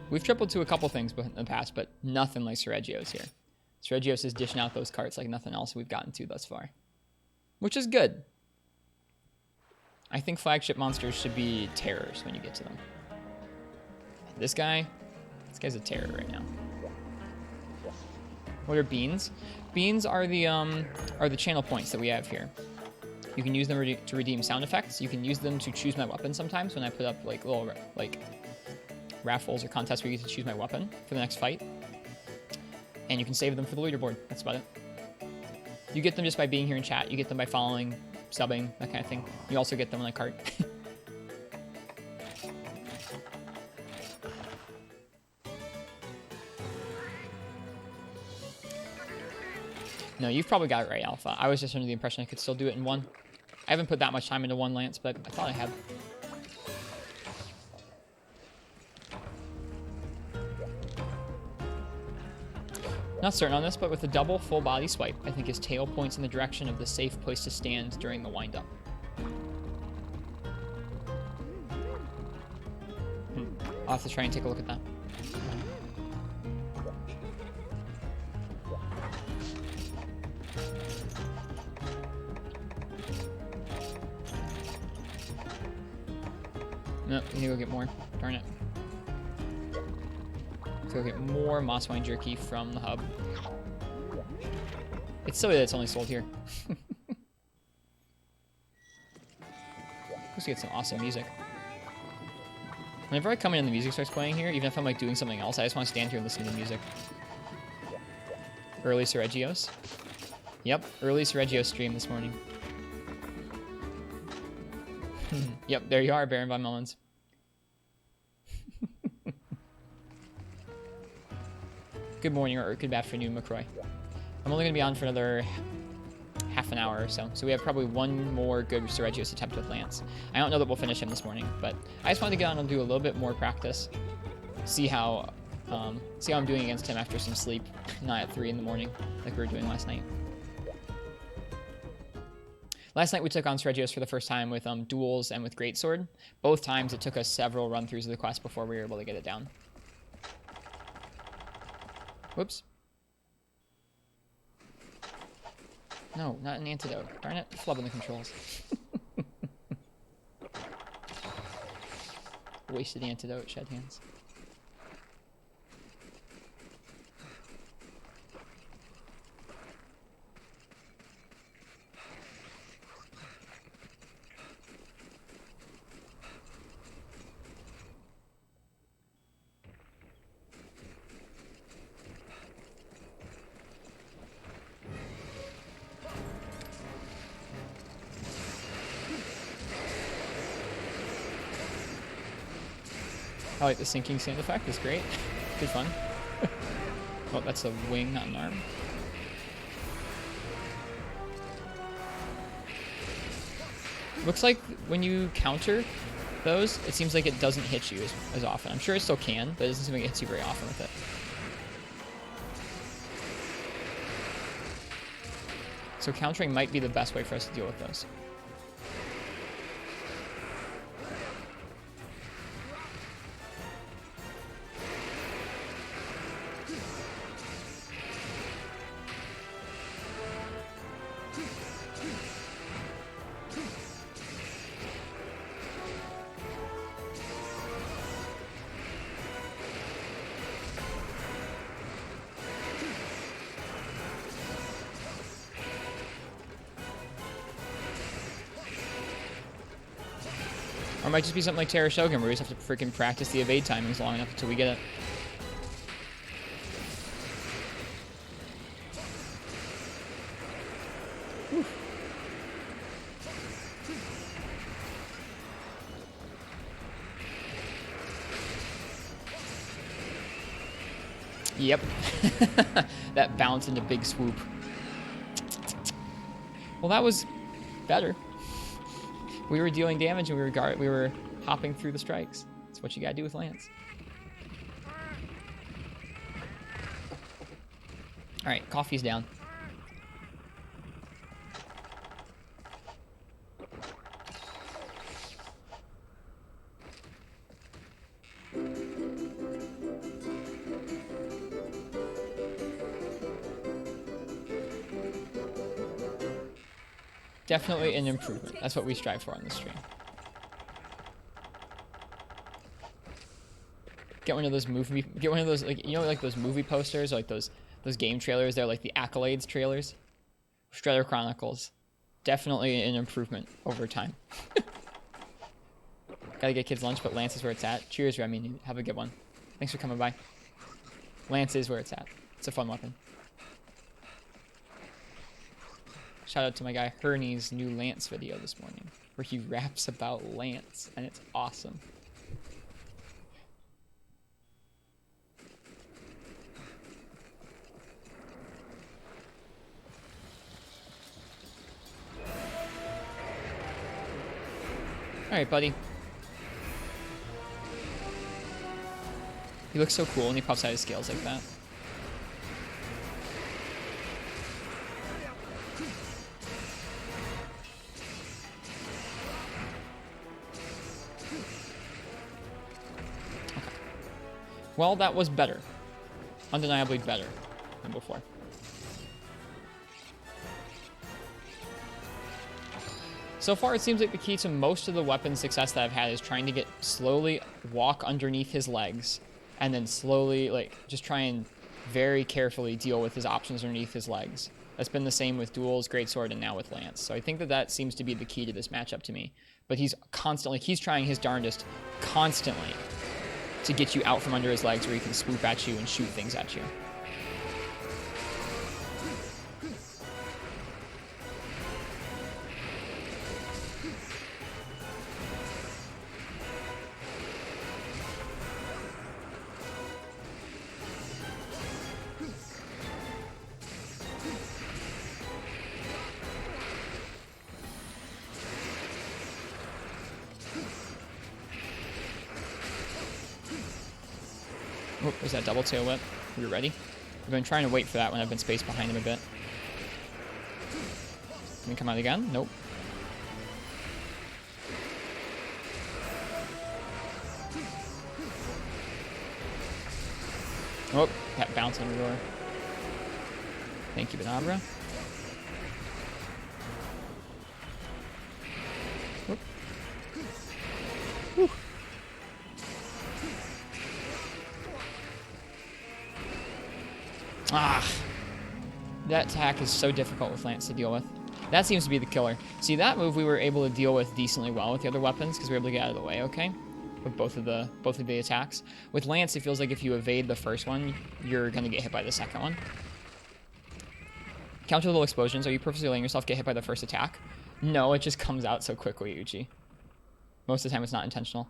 We've tripled to a couple things in the past, but nothing like Sergio's here. Sergio's is dishing out those carts like nothing else we've gotten to thus far. Which is good. I think flagship monsters should be terrors when you get to them. This guy's a terror right now. What are beans? Beans are the channel points that we have here. You can use them to redeem sound effects. You can use them to choose my weapon sometimes when I put up like little like raffles or contests where you get to choose my weapon for the next fight. And you can save them for the leaderboard. That's about it. You get them just by being here in chat. You get them by following, subbing, that kind of thing. You also get them on a cart. No, you've probably got it right, Alpha. I was just under the impression I could still do it in one. I haven't put that much time into one lance, but I thought I had. Not certain on this, but with a double full body swipe, I think his tail points in the direction of the safe place to stand during the wind-up. I'll have to try and take a look at that. No, we need to go get more. Darn it. Let's go get more moss wine jerky from the hub. It's silly that it's only sold here. Let's get some awesome music. Whenever I come in and the music starts playing here, even if I'm like doing something else, I just want to stand here and listen to the music. Early Sergio's. Yep, early Sergio's stream this morning. Yep, there you are, Baron von Mullins. Good morning or good afternoon, McCroy. I'm only going to be on for another half an hour or so, so we have probably one more good Sergio's attempt with Lance. I don't know that we'll finish him this morning, but I just wanted to get on and do a little bit more practice. See how I'm doing against him after some sleep, not at 3 in the morning like we were doing last night. Last night we took on Sergio's for the first time with duels and with Greatsword. Both times it took us several run-throughs of the quest before we were able to get it down. Whoops. No, not an antidote. Darn it, flubbing the controls. Wasted antidote, shed hands. I like the sinking sand effect, it's great. Good fun. Oh, that's a wing, not an arm. Looks like when you counter those, it seems like it doesn't hit you as often. I'm sure it still can, but it doesn't seem like it hits you very often with it. So countering might be the best way for us to deal with those. Or it might just be something like Terra Shogun, where we just have to freaking practice the evade timings long enough until we get it. Whew. Yep. That bounce into big swoop. Well, that was better. We were dealing damage and we were hopping through the strikes. That's what you gotta do with Lance. Alright, coffee's down. Definitely an improvement. That's what we strive for on the stream. Get one of those like, you know, like those movie posters, or like those game trailers. They're like the accolades trailers. Shredder Chronicles. Definitely an improvement over time. Gotta get kids lunch, but Lance is where it's at. Cheers, Remy. Have a good one. Thanks for coming by. Lance is where it's at. It's a fun weapon. Shout out to my guy Herney's new Lance video this morning, where he raps about Lance, and it's awesome. Alright, buddy. He looks so cool when he pops out his scales like that. Okay. Well, that was better. Undeniably better than before. So far, it seems like the key to most of the weapon success that I've had is trying to slowly walk underneath his legs, and then slowly, like, just try and very carefully deal with his options underneath his legs. That's been the same with duels, greatsword, and now with lance. So I think that seems to be the key to this matchup to me. But he's trying his darndest constantly to get you out from under his legs where he can swoop at you and shoot things at you. Oh, there's that double tail whip. Are you ready? I've been trying to wait for that when I've been spaced behind him a bit. Can we come out again? Nope. Oh, that bounce on the roar. Thank you, Benabra. Whew. Ah, that attack is so difficult with Lance to deal with. That seems to be the killer. See, that move we were able to deal with decently well with the other weapons because we were able to get out of the way, okay? With both of the attacks. With Lance, it feels like if you evade the first one, you're gonna get hit by the second one. Counter little explosions. Are you purposely letting yourself get hit by the first attack? No, it just comes out so quickly, Uchi. Most of the time, it's not intentional.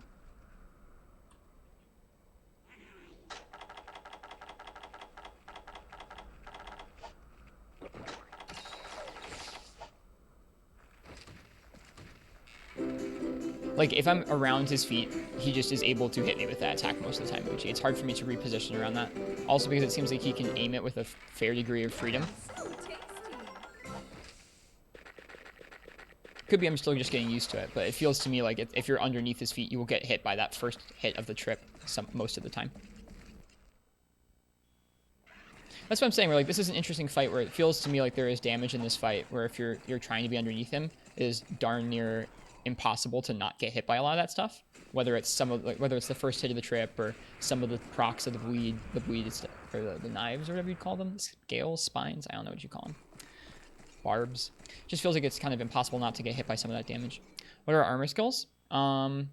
Like, if I'm around his feet, he just is able to hit me with that attack most of the time, Uchi. It's hard for me to reposition around that. Also because it seems like he can aim it with a fair degree of freedom. Could be I'm still just getting used to it, but it feels to me like if you're underneath his feet, you will get hit by that first hit of the trip most of the time. That's what I'm saying, where like this is an interesting fight where it feels to me like there is damage in this fight, where if you're trying to be underneath him, it is darn near impossible to not get hit by a lot of that stuff. Whether it's whether it's the first hit of the trip or some of the procs of the bleed is, or the knives or whatever you call them, scales, spines, I don't know what you call them. Barbs. Just feels like it's kind of impossible not to get hit by some of that damage. What are our armor skills? Guard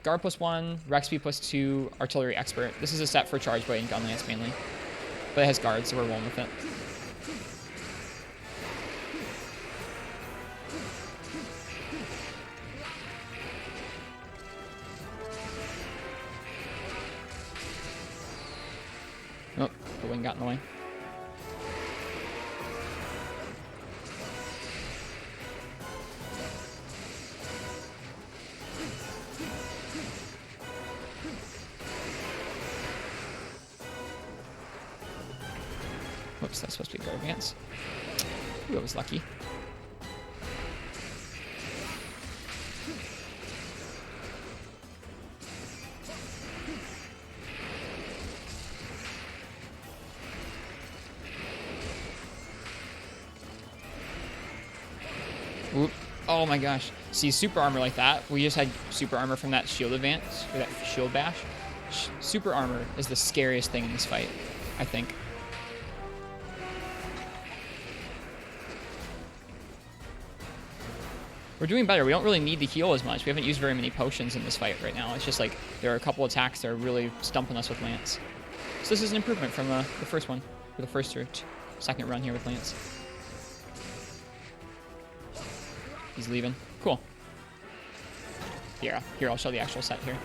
+1, Rex speed +2, artillery expert. This is a set for charge blade and gun lance mainly. But it has guards, so we're rolling with it. Oh, the wing got in the way. Whoops, that's supposed to be guard advance. Ooh, I was lucky. Oop, Oh my gosh. See, super armor like that. We just had super armor from that shield advance, or that shield bash. Super armor is the scariest thing in this fight, I think. We're doing better. We don't really need to heal as much. We haven't used very many potions in this fight right now. It's just like there are a couple attacks that are really stumping us with Lance. So this is an improvement from the first one, or the first or second run here with Lance. He's leaving. Cool. Here, I'll show the actual set here.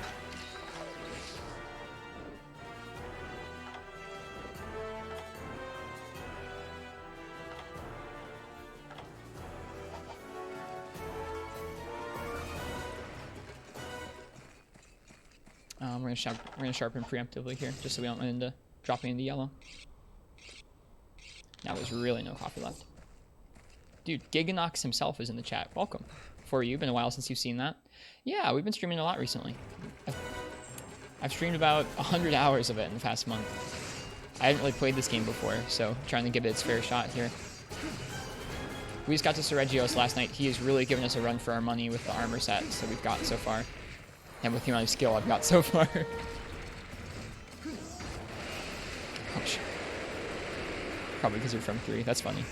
We're gonna sharpen preemptively here, just so we don't run into dropping into yellow. Now there's really no coffee left. Dude, Giganox himself is in the chat. Welcome. For you, been a while since you've seen that. Yeah, we've been streaming a lot recently. I've streamed about 100 hours of it in the past month. I hadn't really played this game before, so trying to give it its fair shot here. We just got to Seregios last night. He has really given us a run for our money with the armor sets that we've got so far. And with the amount of skill I've got so far. Ouch. Probably because you're from 3. That's funny.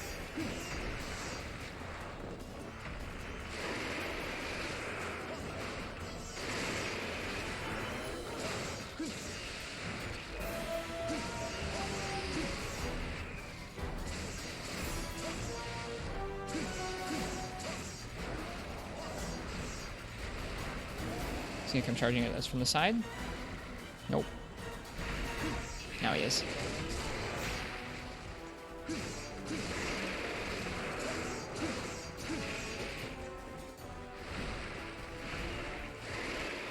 See if I'm charging it as from the side. Nope. Now he is.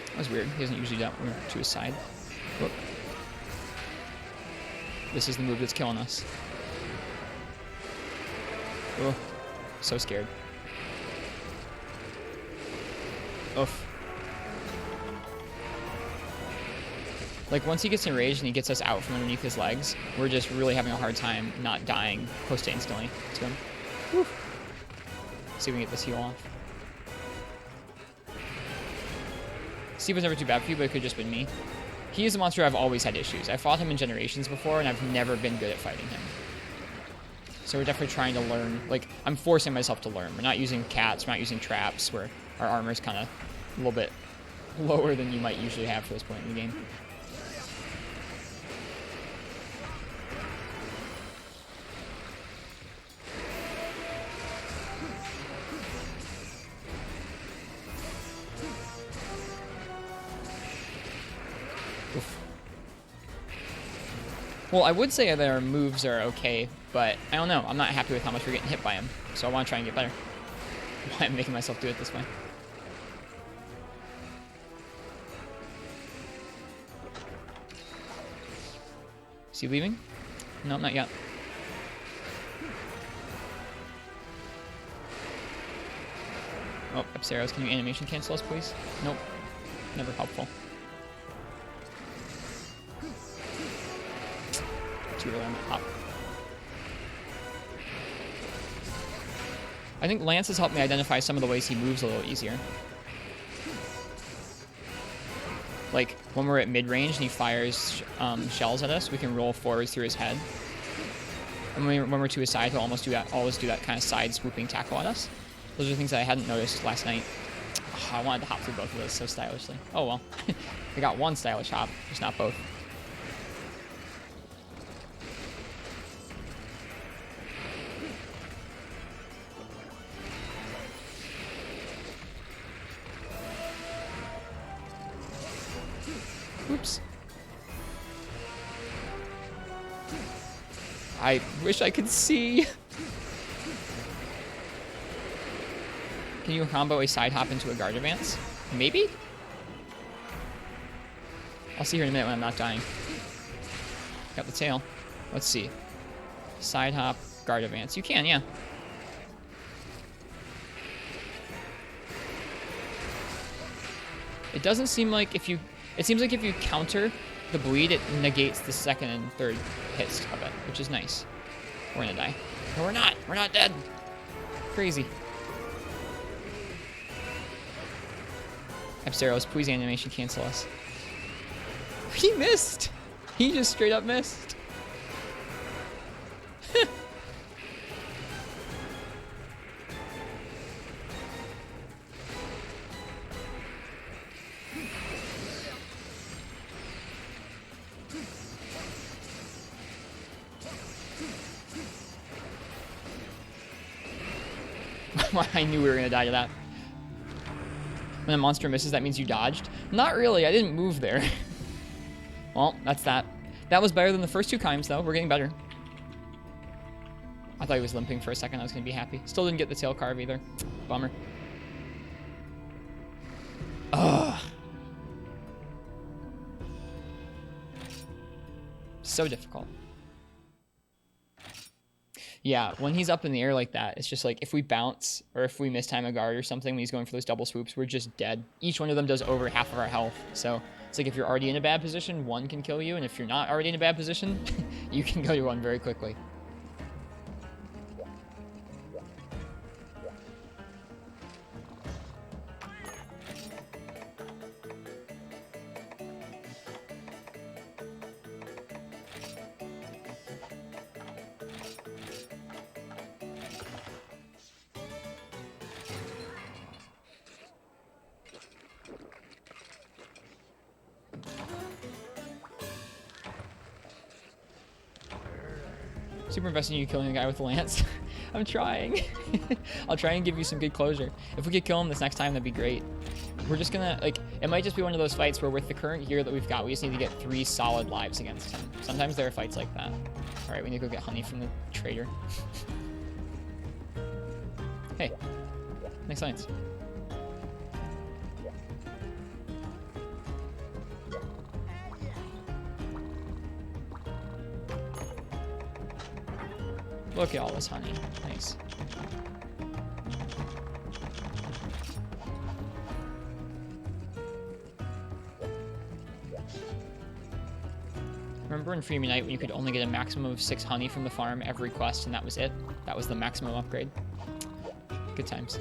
That was weird. He doesn't usually do that when we're to his side. Whoop. This is the move that's killing us. Oh, so scared. Oof. Like, once he gets enraged and he gets us out from underneath his legs, we're just really having a hard time not dying close to instantly to him. Whew. See if we can get this heal off. Steve was never too bad for you, but it could have just been me. He is a monster I've always had issues. I fought him in Generations before, and I've never been good at fighting him. So we're definitely trying to learn. Like, I'm forcing myself to learn. We're not using cats, we're not using traps, where our armor is kind of a little bit lower than you might usually have for this point in the game. Well, I would say that our moves are okay, but I don't know. I'm not happy with how much we're getting hit by him, so I want to try and get better. Why I'm making myself do it this way. Is he leaving? No, not yet. Oh, Epseros, can you animation cancel us, please? Nope. Never helpful. Too early on the hop. I think Lance has helped me identify some of the ways he moves a little easier. Like, when we're at mid-range and he fires shells at us, we can roll forwards through his head. And when we're to his side, he'll always do that kind of side swooping tackle at us. Those are things that I hadn't noticed last night. Oh, I wanted to hop through both of those so stylishly. Oh well. I got one stylish hop, just not both. Oops. I wish I could see. Can you combo a side hop into a guard advance? Maybe? I'll see here in a minute when I'm not dying. Got the tail. Let's see. Side hop, guard advance. You can, yeah. It doesn't seem like if you... It seems like if you counter the bleed, it negates the second and third hits of it, which is nice. We're gonna die. No, we're not. We're not dead. Crazy. Epsteros, please animation cancel us. He missed! He just straight up missed. I knew we were gonna die to that. When a monster misses, that means you dodged? Not really, I didn't move there. Well, that's that. That was better than the first two times, though. We're getting better. I thought he was limping for a second. I was gonna be happy. Still didn't get the tail carve either. Bummer. Ugh. So difficult. Yeah, when he's up in the air like that, it's just like if we bounce or if we mistime a guard or something when he's going for those double swoops, we're just dead. Each one of them does over half of our health. So it's like if you're already in a bad position, one can kill you. And if you're not already in a bad position, you can go to one very quickly. Super invested in you killing the guy with the lance. I'm trying. I'll try and give you some good closure. If we could kill him this next time, that'd be great. We're just gonna, like, it might just be one of those fights where with the current gear that we've got, we just need to get 3 solid lives against him. Sometimes there are fights like that. All right, we need to go get honey from the trader. Hey, nice science. Look at all this honey. Nice. Remember in Freedom Unite when you could only get a maximum of 6 honey from the farm every quest and that was it? That was the maximum upgrade. Good times.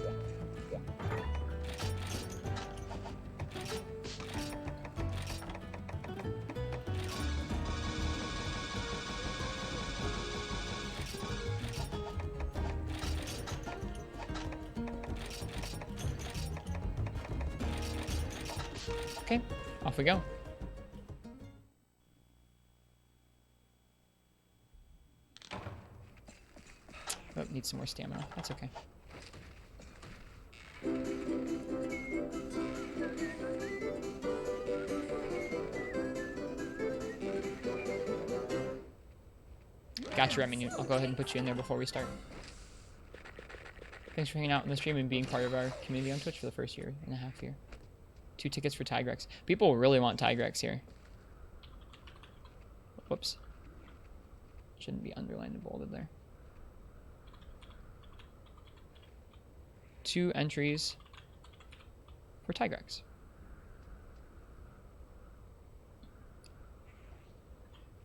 Okay, off we go. Oh, need some more stamina. That's okay. Got you, Remy. I'll go ahead and put you in there before we start. Thanks for hanging out in the stream and being part of our community on Twitch for the first year and a half here. 2 tickets for Tigrex. People really want Tigrex here. Whoops. Shouldn't be underlined and bolded there. 2 entries for Tigrex.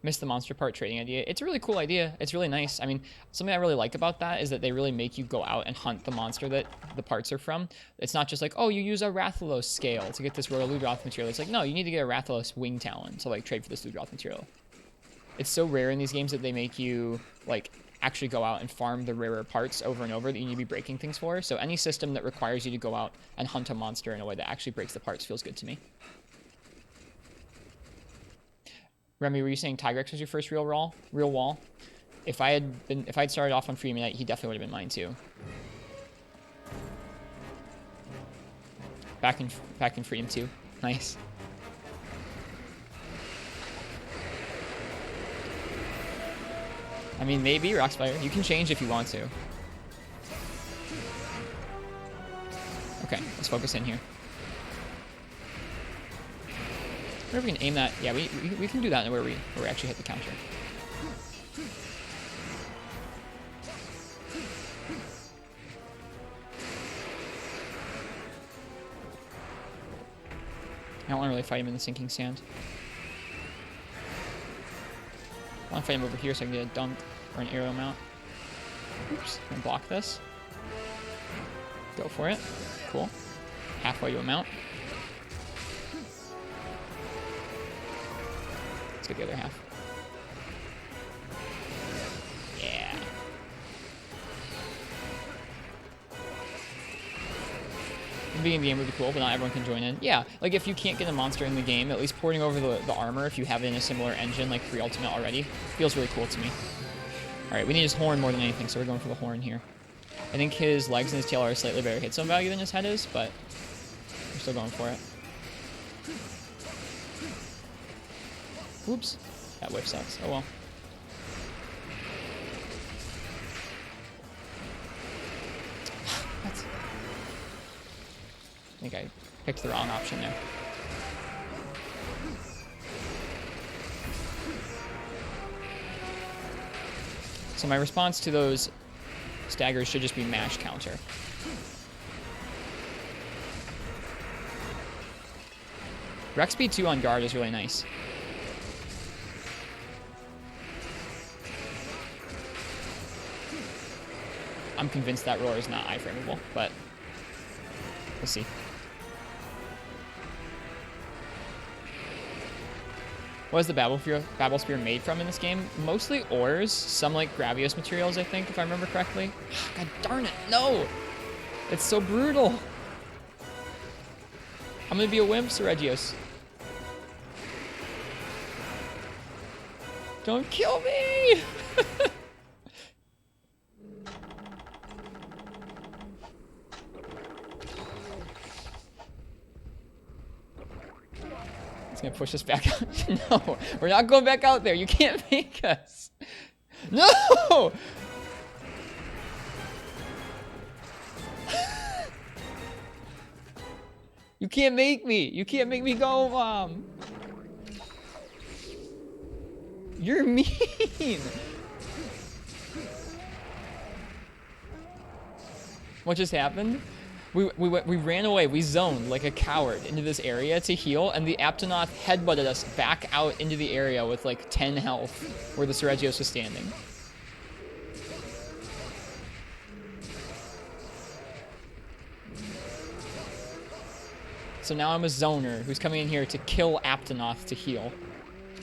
Missed the monster part trading idea. It's a really cool idea. It's really nice. I mean, something I really like about that is that they really make you go out and hunt the monster that the parts are from. It's not just like, oh, you use a Rathalos scale to get this Royal Ludroth material. It's like, no, you need to get a Rathalos wing talon to like trade for this Ludroth material. It's so rare in these games that they make you like actually go out and farm the rarer parts over and over that you need to be breaking things for. So any system that requires you to go out and hunt a monster in a way that actually breaks the parts feels good to me. Remy, were you saying Tigrex was your first real wall? If I had started off on Freedom Unite, he definitely would have been mine too. Back in Freedom 2. Nice. I mean, maybe Rockspire. You can change if you want to. Okay, let's focus in here. I wonder if we can aim that. Yeah, we can do that where we actually hit the counter. I don't want to really fight him in the sinking sand. I want to fight him over here so I can get a dunk or an arrow mount. Oops, and block this. Go for it. Cool. Halfway to a mount. Let's get the other half. Yeah. The beginning of the game would be cool, but not everyone can join in. Yeah, like if you can't get a monster in the game, at least porting over the armor, if you have it in a similar engine, like pre-ultimate already, feels really cool to me. Alright, we need his horn more than anything, so we're going for the horn here. I think his legs and his tail are slightly better hit zone value than his head is, but we're still going for it. Oops. That whiff sucks. Oh well. What? I think I picked the wrong option there. So my response to those staggers should just be mash counter. Rec speed 2 on guard is really nice. I'm convinced that roar is not iframeable, but we'll see. What is the Babel Spear made from in this game? Mostly ores, some like Gravios materials, I think, if I remember correctly. God darn it, no! It's so brutal. I'm gonna be a wimp, Seregios. Don't kill me! It's gonna push us back out. No, we're not going back out there. You can't make us. No! You can't make me. You can't make me go, Mom. You're mean. What just happened? We ran away, we zoned like a coward into this area to heal, and the Aptonoth headbutted us back out into the area with like 10 health where the Seregios was standing. So now I'm a zoner who's coming in here to kill Aptonoth to heal.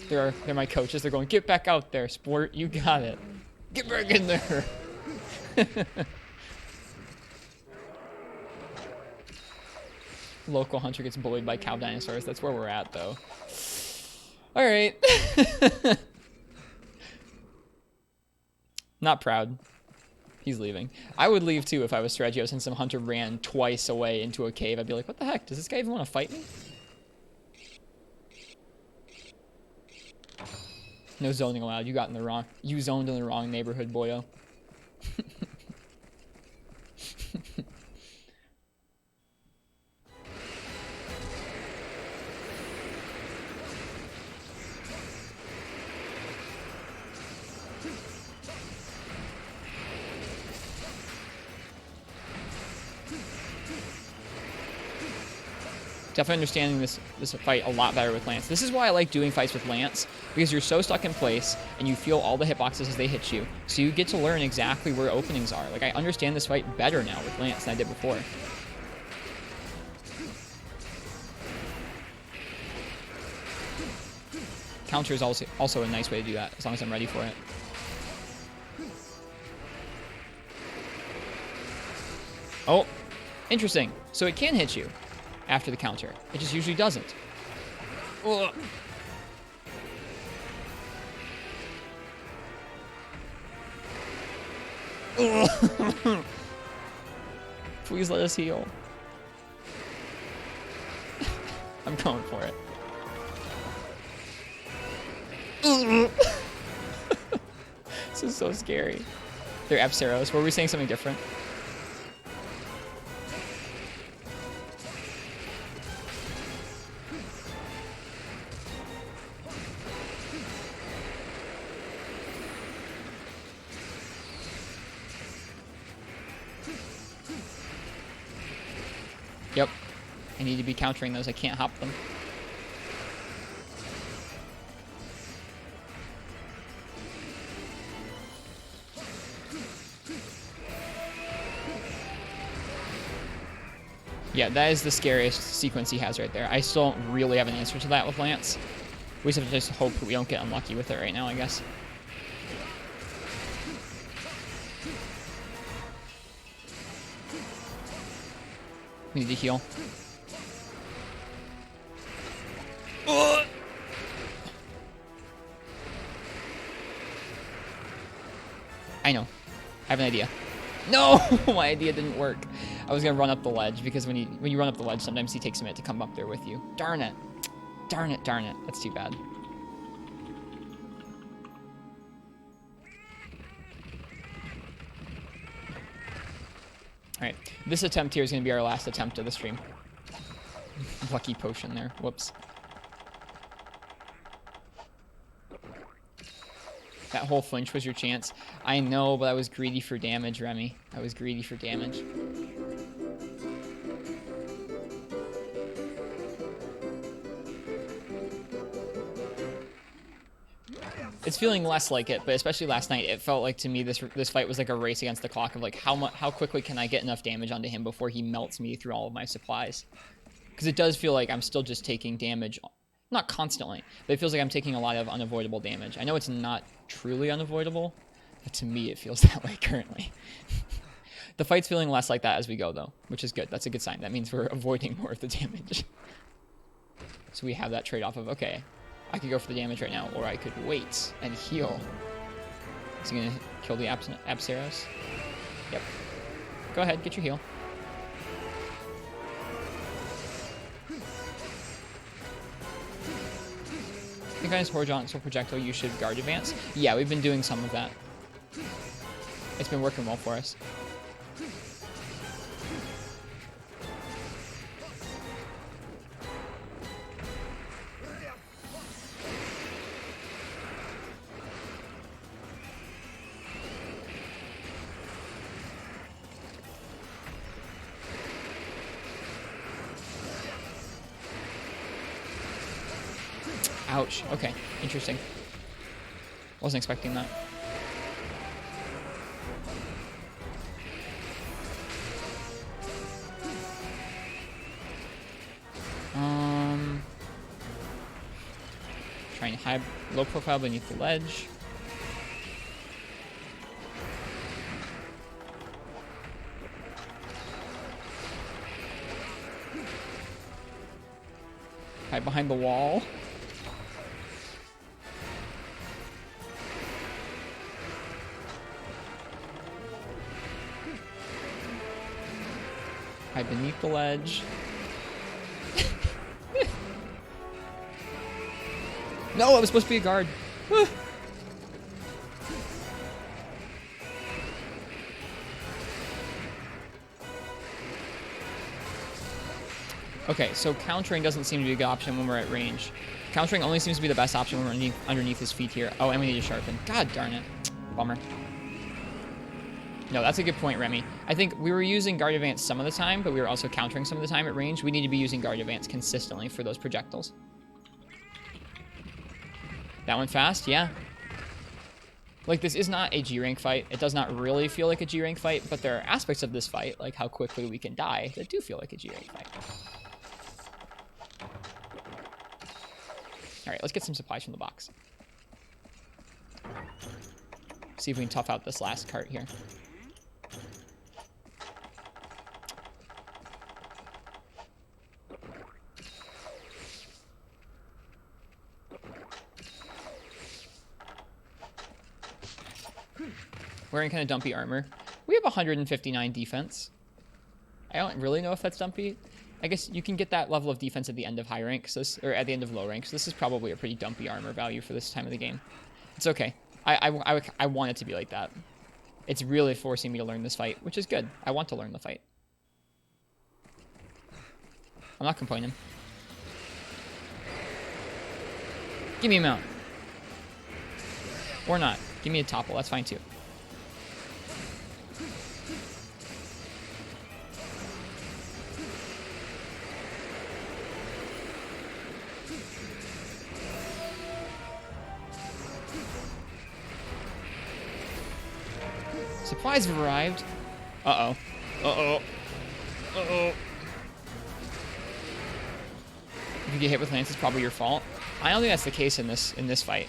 They're my coaches, they're going, get back out there, sport, you got it. Get back in there. Local hunter gets bullied by cow dinosaurs. That's where we're at, though. All right. Not proud. He's leaving. I would leave, too, if I was Seregios and some hunter ran twice away into a cave. I'd be like, what the heck? Does this guy even want to fight me? No zoning allowed. You zoned in the wrong neighborhood, boyo. Definitely understanding this fight a lot better with Lance. This is why I like doing fights with Lance, because you're so stuck in place and you feel all the hitboxes as they hit you. So you get to learn exactly where openings are. Like, I understand this fight better now with Lance than I did before. Counter is also a nice way to do that, as long as I'm ready for it. Oh, interesting. So it can hit you after the counter. It just usually doesn't. Ugh. Ugh. Please let us heal. I'm going for it. Ugh. This is so scary. They're Epseros. Were we saying something different? Yep. I need to be countering those. I can't hop them. Yeah, that is the scariest sequence he has right there. I still don't really have an answer to that with Lance. We just have to just hope we don't get unlucky with it right now, I guess. We need to heal. Ugh. I know. I have an idea. No! My idea didn't work. I was gonna run up the ledge because when you run up the ledge, sometimes he takes a minute to come up there with you. Darn it. Darn it, darn it. That's too bad. Alright. This attempt here is gonna be our last attempt of the stream. Lucky potion there. Whoops. That whole flinch was your chance. I know, but I was greedy for damage, Remy. I was greedy for damage. It's feeling less like it, but especially last night, it felt like to me this fight was like a race against the clock of like how quickly can I get enough damage onto him before he melts me through all of my supplies. Because it does feel like I'm still just taking damage. Not constantly, but it feels like I'm taking a lot of unavoidable damage. I know it's not truly unavoidable, but to me it feels that way currently. The fight's feeling less like that as we go, though, which is good. That's a good sign. That means we're avoiding more of the damage. So we have that trade-off of, okay, I could go for the damage right now, or I could wait and heal. Is he going to kill the Abseros? Yep. Go ahead, get your heal. I think on his horizontal projectile you should guard advance. Yeah, we've been doing some of that. It's been working well for us. Ouch. Okay. Interesting. Wasn't expecting that. Trying to hide low profile beneath the ledge. Hide behind the wall. Hide beneath the ledge. No, it was supposed to be a guard. Okay, so countering doesn't seem to be a good option when we're at range. Countering only seems to be the best option when we're underneath his feet here. Oh, and we need to sharpen. God darn it. Bummer. No, that's a good point, Remy. I think we were using guard advance some of the time, but we were also countering some of the time at range. We need to be using guard advance consistently for those projectiles. That went fast? Yeah. Like, this is not a G-rank fight. It does not really feel like a G-rank fight, but there are aspects of this fight, like how quickly we can die, that do feel like a G-rank fight. Alright, let's get some supplies from the box. See if we can tough out this last cart here. Wearing kind of dumpy armor. We have 159 defense. I don't really know if that's dumpy. I guess you can get that level of defense at the end of high ranks, or at the end of low ranks. This is probably a pretty dumpy armor value for this time of the game. It's okay. I want it to be like that. It's really forcing me to learn this fight, which is good. I want to learn the fight. I'm not complaining. Give me a mount. Or not. Give me a topple. That's fine too. Supplies have arrived. Uh-oh. Uh-oh. Uh-oh. If you get hit with lance, it's probably your fault. I don't think that's the case in this fight.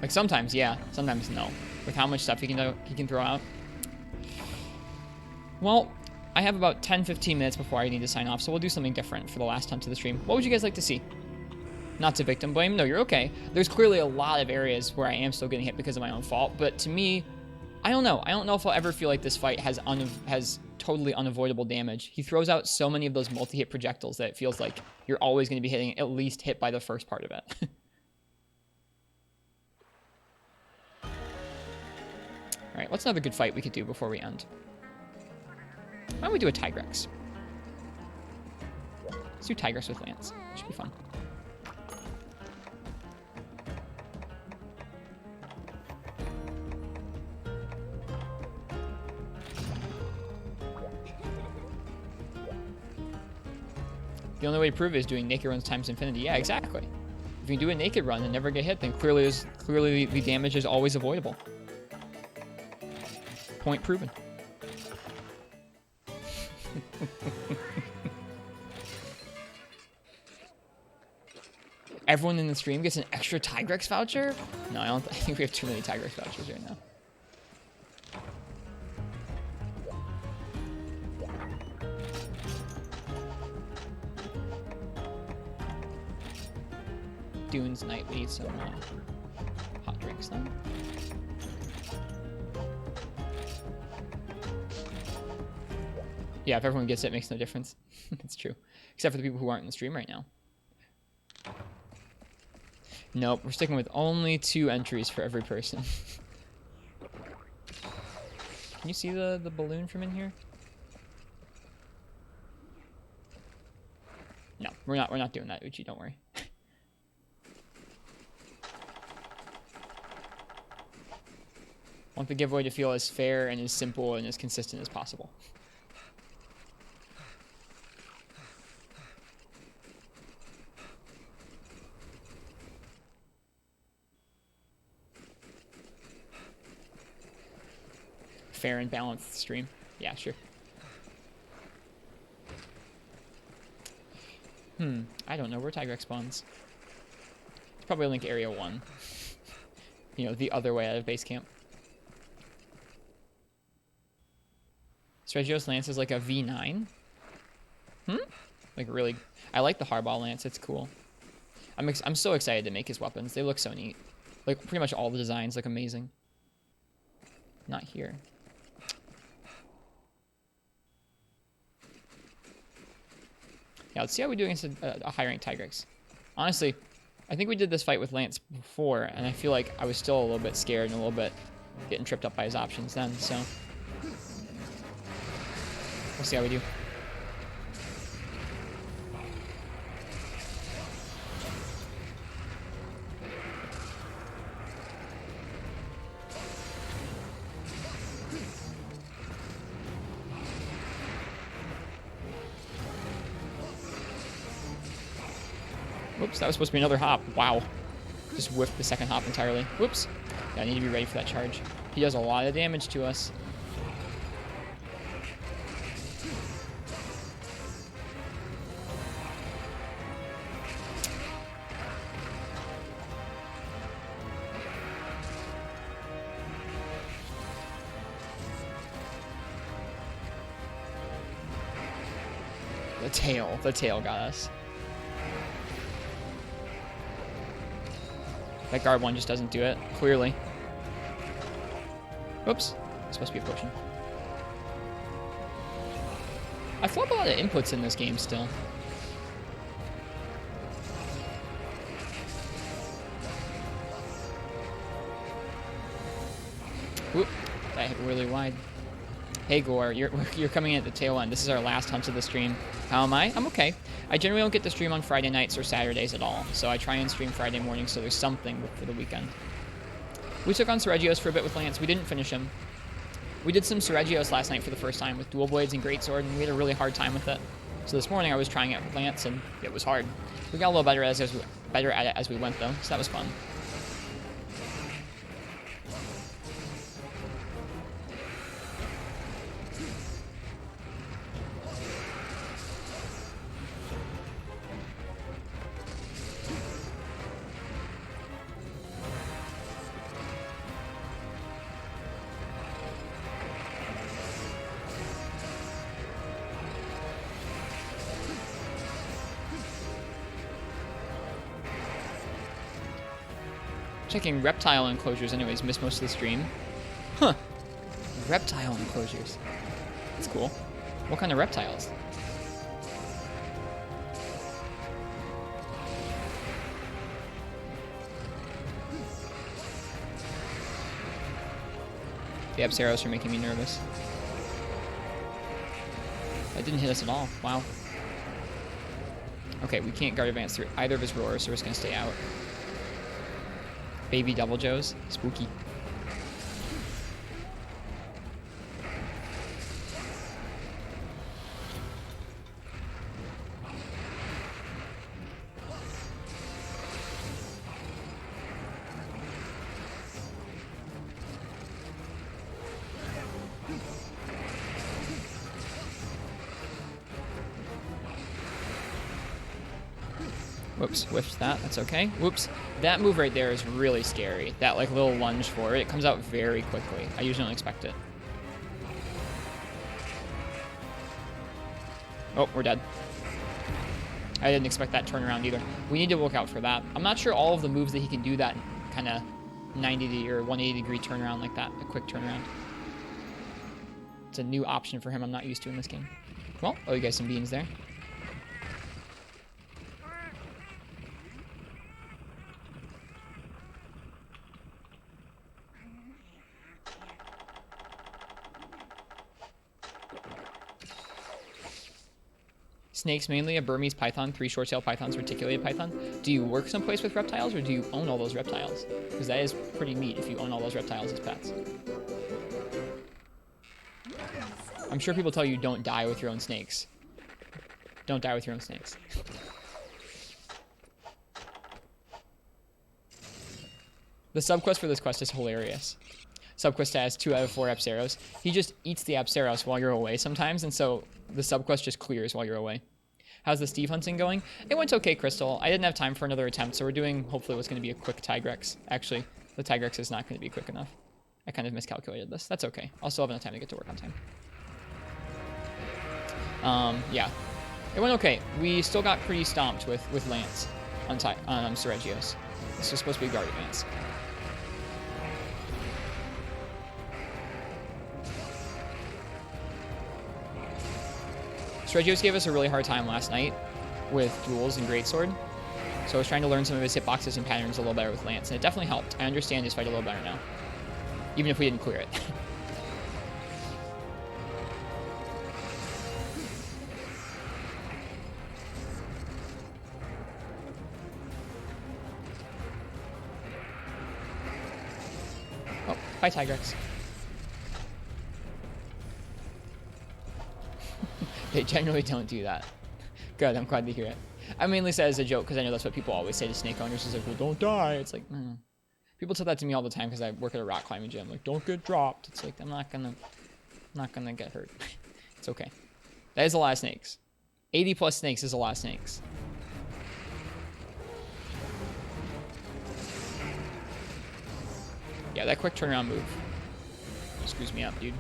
Like sometimes, yeah, sometimes no. With how much stuff he can throw out. Well, I have about 10-15 minutes before I need to sign off, so we'll do something different for the last hunt of the stream. What would you guys like to see? Not to victim blame. No, you're okay. There's clearly a lot of areas where I am still getting hit because of my own fault, but to me, I don't know. I don't know if I'll ever feel like this fight has totally unavoidable damage. He throws out so many of those multi-hit projectiles that it feels like you're always going to be hitting at least hit by the first part of it. All right, what's another good fight we could do before we end? Why don't we do a Tigrex? Let's do Tigrex with Lance. Should be fun. The only way to prove it is doing naked runs times infinity. Yeah, exactly. If you do a naked run and never get hit, then clearly the damage is always avoidable. Point proven. Everyone in the stream gets an extra Tigrex voucher? No, I think we have too many Tigrex vouchers right now. Dunes night, we need some hot drinks then. Yeah, if everyone gets it, it makes no difference. That's true. Except for the people who aren't in the stream right now. Nope, we're sticking with only 2 entries for every person. Can you see the balloon from in here? No, we're not doing that, Uchi, don't worry. Want the giveaway to feel as fair and as simple and as consistent as possible. Fair and balanced stream. Yeah, sure. I don't know where Tigrex spawns. It's probably like Area 1. You know, the other way out of base camp. Regios Lance is like a V9. Like really, I like the Hardball Lance. It's cool. I'm so excited to make his weapons. They look so neat. Like pretty much all the designs look amazing. Not here. Yeah, let's see how we do against a high ranked Tigrex. Honestly, I think we did this fight with Lance before, and I feel like I was still a little bit scared and a little bit getting tripped up by his options then. So. We'll see how we do. Whoops, that was supposed to be another hop. Wow. Just whiffed the second hop entirely. Whoops. Yeah, I need to be ready for that charge. He does a lot of damage to us. The tail got us. That guard one just doesn't do it, clearly. Oops, it's supposed to be a potion. I flop a lot of inputs in this game still. Whoop, that hit really wide. Hey Gore, you're coming in at the tail end. This is our last hunt of the stream. How am I? I'm okay. I generally don't get to stream on Friday nights or Saturdays at all, so I try and stream Friday morning so there's something for the weekend. We took on Seregios for a bit with Lance. We didn't finish him. We did some Seregios last night for the first time with dual blades and greatsword, and we had a really hard time with it. So this morning I was trying it with Lance, and it was hard. We got a little better at it as we went, though, so that was fun. Checking reptile enclosures anyways. Missed most of the stream. Huh. Reptile enclosures. That's cool. What kind of reptiles? The Abseros are making me nervous. That didn't hit us at all. Wow. Okay, we can't guard advance through either of his roars, so we're just going to stay out. Baby Devil Joes. Spooky. Whoops, whiffed that. That's okay. Whoops. That move right there is really scary. That like little lunge forward. It comes out very quickly. I usually don't expect it. Oh, we're dead. I didn't expect that turnaround either. We need to look out for that. I'm not sure all of the moves that he can do that kind of 90 or 180 degree turnaround like that. A quick turnaround. It's a new option for him I'm not used to in this game. Well, oh, you guys some beans there. Snakes mainly, a Burmese python, 3 short-tailed pythons, reticulated python. Do you work someplace with reptiles, or do you own all those reptiles? Because that is pretty neat if you own all those reptiles as pets. I'm sure people tell you don't die with your own snakes. Don't die with your own snakes. The subquest for this quest is hilarious. Subquest has 2 out of 4 Abseros. He just eats the Abseros while you're away sometimes, and so the subquest just clears while you're away. How's the Steve hunting going? It went okay, Crystal. I didn't have time for another attempt, so we're doing hopefully what's going to be a quick Tigrex. Actually, the Tigrex is not going to be quick enough. I kind of miscalculated this. That's okay. I'll still have enough time to get to work on time. Yeah. It went okay. We still got pretty stomped with Lance on Seregios. This was supposed to be guard advance. Seregios gave us a really hard time last night with duels and Greatsword. So I was trying to learn some of his hitboxes and patterns a little better with Lance, and it definitely helped. I understand his fight a little better now. Even if we didn't clear it. Oh, bye Tigrex. They generally don't do that. Good, I'm glad to hear it. I mainly said it as a joke because I know that's what people always say to snake owners is like, well, don't die. It's like, People tell that to me all the time because I work at a rock climbing gym. Like, don't get dropped. It's like, I'm not gonna get hurt. It's okay. That is a lot of snakes. 80 plus snakes is a lot of snakes. Yeah, that quick turnaround move screws me up, dude.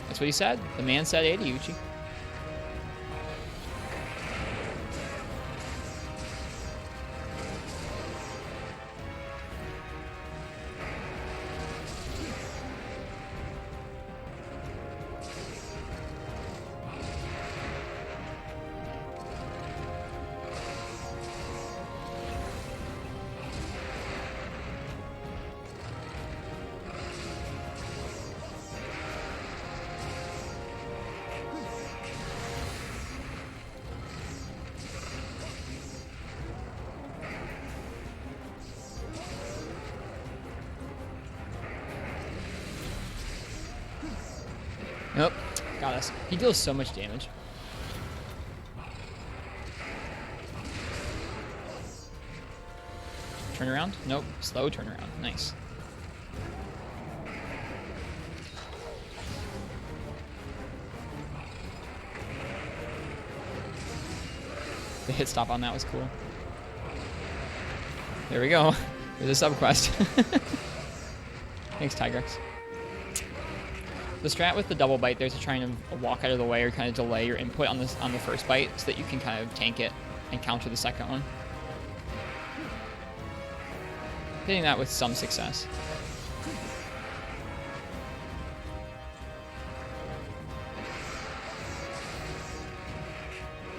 That's what he said. The man said 80, Uchi. Nope. Got us. He deals so much damage. Turnaround? Nope. Slow turnaround. Nice. The hit stop on that was cool. There we go. There's a subquest. Thanks, Tigrex. The strat with the double bite there is to try and walk out of the way or kind of delay your input on the first bite so that you can kind of tank it and counter the second one. Hitting that with some success.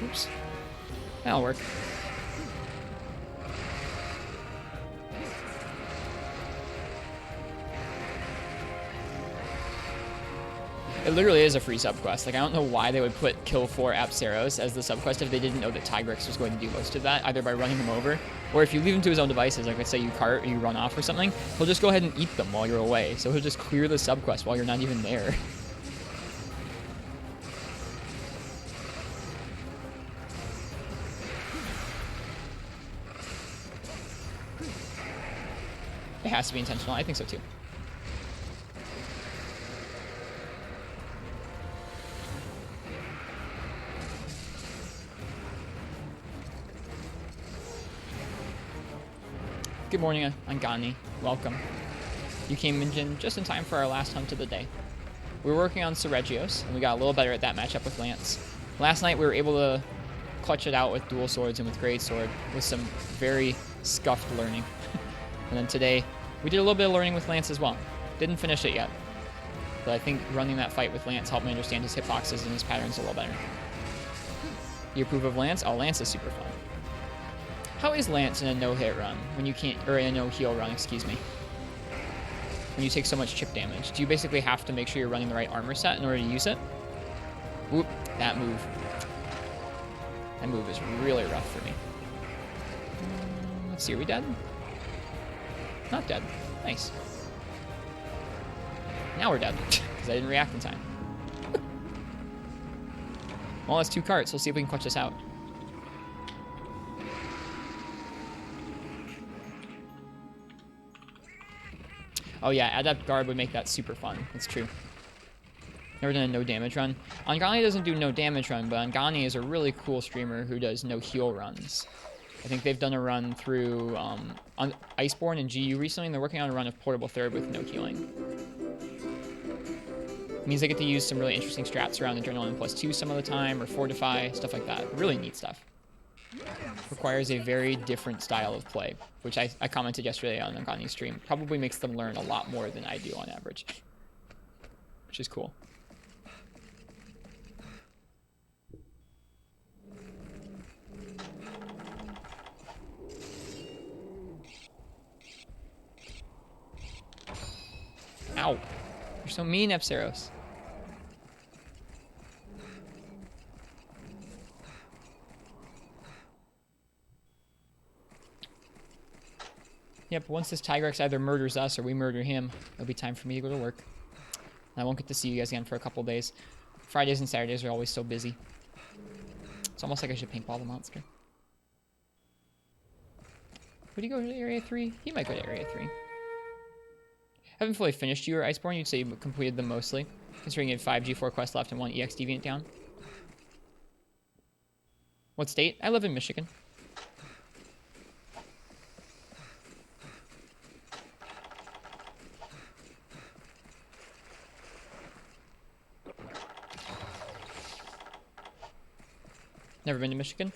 Oops. That'll work. It literally is a free subquest. Like, I don't know why they would put kill 4 Apceros as the subquest if they didn't know that Tigrex was going to do most of that, either by running him over, or if you leave him to his own devices, like let's say you cart or you run off or something, he'll just go ahead and eat them while you're away. So he'll just clear the subquest while you're not even there. It has to be intentional. I think so too. Good morning, Angani. Welcome. You came in just in time for our last hunt of the day. We were working on Seregios, and we got a little better at that matchup with Lance. Last night we were able to clutch it out with dual swords and with great sword with some very scuffed learning. And then today we did a little bit of learning with Lance as well. Didn't finish it yet, but I think running that fight with Lance helped me understand his hitboxes and his patterns a little better. You approve of Lance? Oh, Lance is super fun. How is Lance in a no-hit run when you can't, or in a no-heal run, excuse me, when you take so much chip damage? Do you basically have to make sure you're running the right armor set in order to use it? Whoop, that move. That move is really rough for me. Let's see, are we dead? Not dead. Nice. Now we're dead, because I didn't react in time. Well, that's 2 carts. We'll see if we can clutch this out. Oh yeah, Adept Guard would make that super fun. That's true. Never done a no damage run. Angani doesn't do no damage run, but Angani is a really cool streamer who does no heal runs. I think they've done a run through on Iceborne and GU recently, and they're working on a run of Portable Third with no healing. It means they get to use some really interesting strats around Adrenaline +2 some of the time, or Fortify, stuff like that. Really neat stuff. Requires a very different style of play, which I commented yesterday on Angani's stream. Probably makes them learn a lot more than I do on average, which is cool. Ow. You're so mean, Apceros. Yep, once this Tigrex either murders us or we murder him, it'll be time for me to go to work. And I won't get to see you guys again for a couple days. Fridays and Saturdays are always so busy. It's almost like I should paintball the monster. Would he go to Area 3? He might go to Area 3. Haven't fully finished your Iceborne. You'd say you completed them mostly, considering you had 5 G4 quests left and 1 EX Deviant down. What state? I live in Michigan. Never been to Michigan.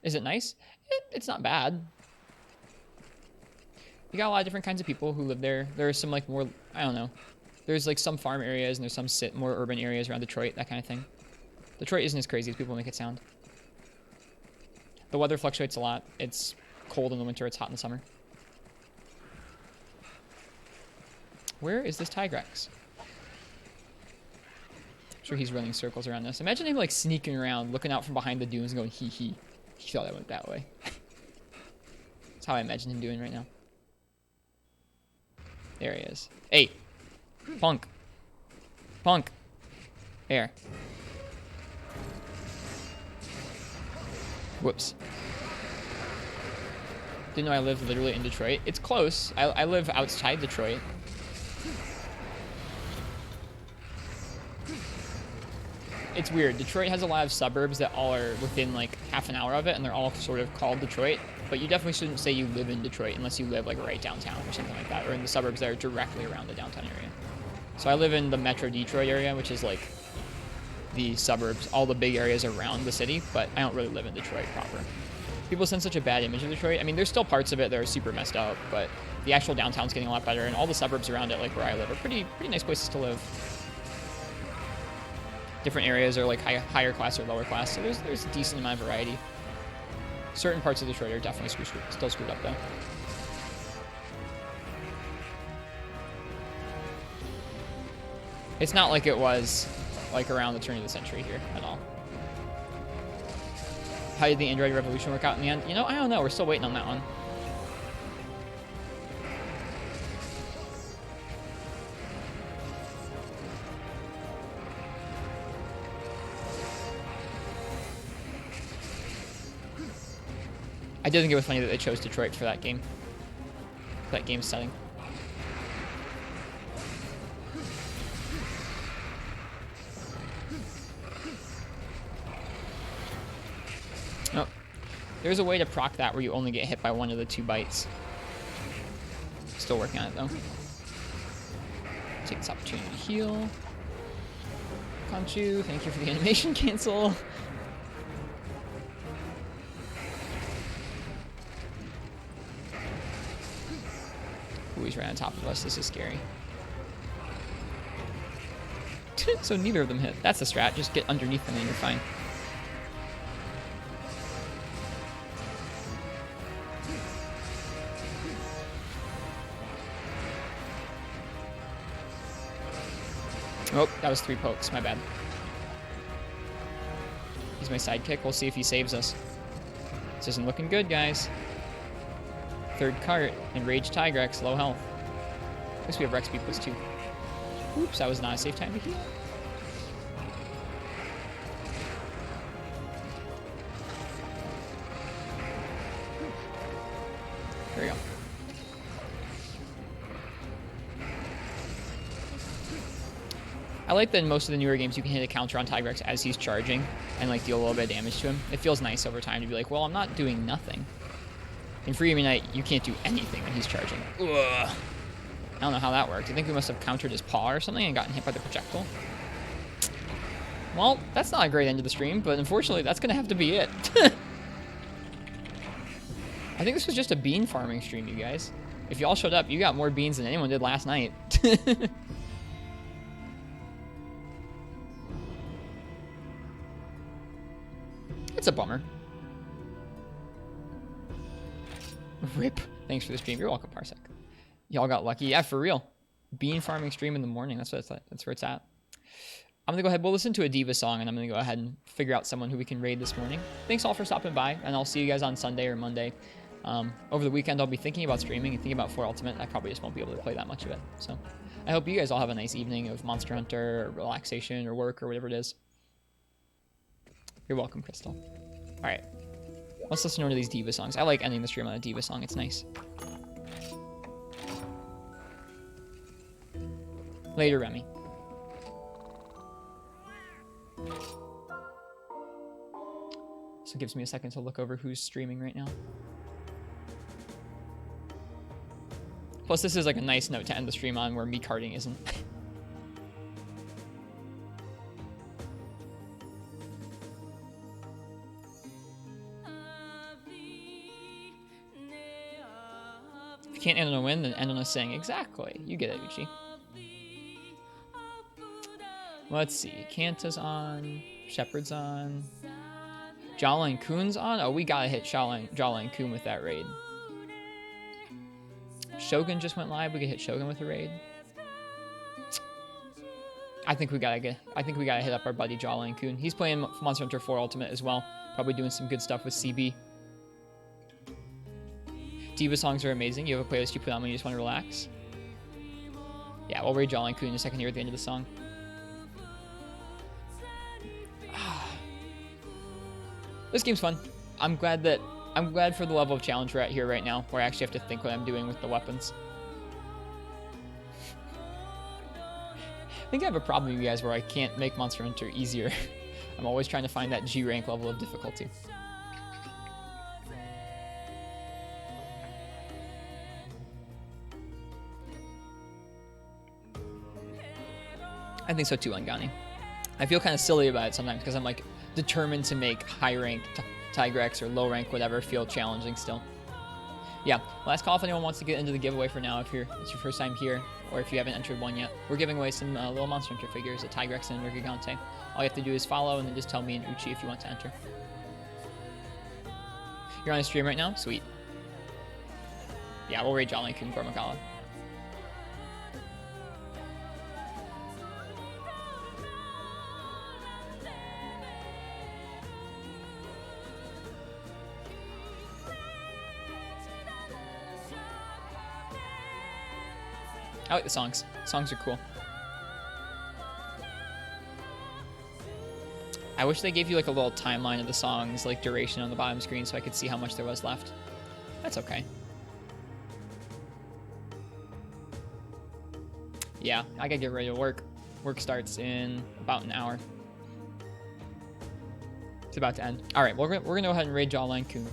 Is it nice? It's not bad. You got a lot of different kinds of people who live there. There are some like more, I don't know. There's like some farm areas and there's some more urban areas around Detroit, that kind of thing. Detroit isn't as crazy as people make it sound. The weather fluctuates a lot. It's cold in the winter, it's hot in the summer. Where is this Tigrex? I'm sure he's running circles around us. Imagine him like sneaking around, looking out from behind the dunes and going hee hee. He thought I went that way. That's how I imagine him doing right now. There he is. Hey! Punk! Punk! There. Whoops. Didn't know I lived literally in Detroit. It's close. I live outside Detroit. it's weird. Detroit has a lot of suburbs that all are within like half an hour of it, and they're all sort of called Detroit. But you definitely shouldn't say you live in Detroit unless you live like right downtown or something like that, or in the suburbs that are directly around the downtown area. So I live in the Metro Detroit area, which is like the suburbs, all the big areas around the city, but I don't really live in Detroit proper. People send such a bad image of Detroit. I mean, there's still parts of it that are super messed up, but the actual downtown's getting a lot better, and all the suburbs around it, like where I live, are pretty nice places to live. Different areas are like higher class or lower class, so there's a decent amount of variety. Certain parts of Detroit are definitely still screwed up, though. It's not like it was like around the turn of the century here at all. How did the Android revolution work out in the end? You know, I don't know. We're still waiting on that one. I did think it was funny that they chose Detroit for that game. For that game setting. Oh. There's a way to proc that where you only get hit by one of the 2 bites. Still working on it though. Take this opportunity to heal. Conchu, thank you for the animation cancel. Ooh, he's right on top of us. This is scary. So neither of them hit. That's the strat. Just get underneath them and you're fine. Oh, that was 3 pokes. My bad. He's my sidekick. We'll see if he saves us. This isn't looking good, guys. 3rd cart, Enraged Tigrex, low health. At least we have Rex B +2. Oops, that was not a safe time to heal. There we go. I like that in most of the newer games you can hit a counter on Tigrex as he's charging and like deal a little bit of damage to him. It feels nice over time to be like, well, I'm not doing nothing. In Free Immunite, you can't do anything when he's charging. Ugh. I don't know how that worked. I think we must have countered his paw or something and gotten hit by the projectile. Well, that's not a great end to the stream, but unfortunately, that's going to have to be it. I think this was just a bean farming stream, you guys. If y'all showed up, you got more beans than anyone did last night. It's a bummer. Rip. Thanks for the stream. You're welcome, Parsec. Y'all got lucky. Yeah, for real. Bean farming stream in the morning. That's where it's at. I'm going to go ahead. We'll listen to a Diva song, and I'm going to go ahead and figure out someone who we can raid this morning. Thanks all for stopping by, and I'll see you guys on Sunday or Monday. Over the weekend, I'll be thinking about streaming and thinking about 4 Ultimate. I probably just won't be able to play that much of it. So I hope you guys all have a nice evening of Monster Hunter or relaxation or work or whatever it is. You're welcome, Crystal. All right. Let's listen to one of these Diva songs. I like ending the stream on a Diva song. It's nice. Later, Remy. So it gives me a second to look over who's streaming right now. Plus, this is like a nice note to end the stream on where me carding isn't. If you can't end on a win, then end on a sing. Exactly. You get it, Uchi. Let's see. Kanta's on. Shepard's on. Jawline Kuhn's on? Oh, we gotta hit Jawline Kuhn with that raid. Shogun just went live. We could hit Shogun with a raid. I think we gotta hit up our buddy Jawline Kuhn. He's playing Monster Hunter 4 Ultimate as well. Probably doing some good stuff with CB. Diva songs are amazing. You have a playlist you put on when you just want to relax. Yeah, we'll raid Jawline Kuhn in a second here at the end of the song. This game's fun. I'm glad for the level of challenge we're at here right now, where I actually have to think what I'm doing with the weapons. I think I have a problem with you guys where I can't make Monster Hunter easier. I'm always trying to find that G rank level of difficulty. I think so too, Angani. I feel kind of silly about it sometimes because I'm like determined to make high rank Tigrex or low rank whatever feel challenging still. Yeah, last call if anyone wants to get into the giveaway for now if it's your first time here or if you haven't entered one yet. We're giving away some little Monster Hunter figures, a Tigrex and a Gigante. All you have to do is follow and then just tell me and Uchi if you want to enter. You're on a stream right now? Sweet. Yeah, we'll raid Jolly and Gormagala. I like the songs. Songs are cool. I wish they gave you like a little timeline of the songs, like duration on the bottom screen so I could see how much there was left. That's okay. Yeah, I gotta get ready to work. Work starts in about an hour. It's about to end. All right, we're gonna go ahead and raid Jawline Coon.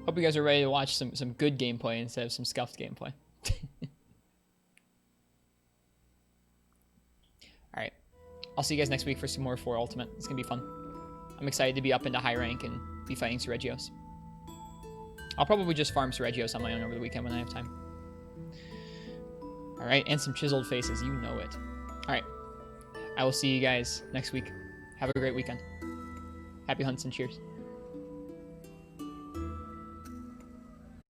Hope you guys are ready to watch some good gameplay instead of some scuffed gameplay. Alright. I'll see you guys next week for some more 4 Ultimate. It's going to be fun. I'm excited to be up into high rank and be fighting Seregios. I'll probably just farm Seregios on my own over the weekend when I have time. Alright, and some chiseled faces. You know it. Alright. I will see you guys next week. Have a great weekend. Happy hunts and cheers.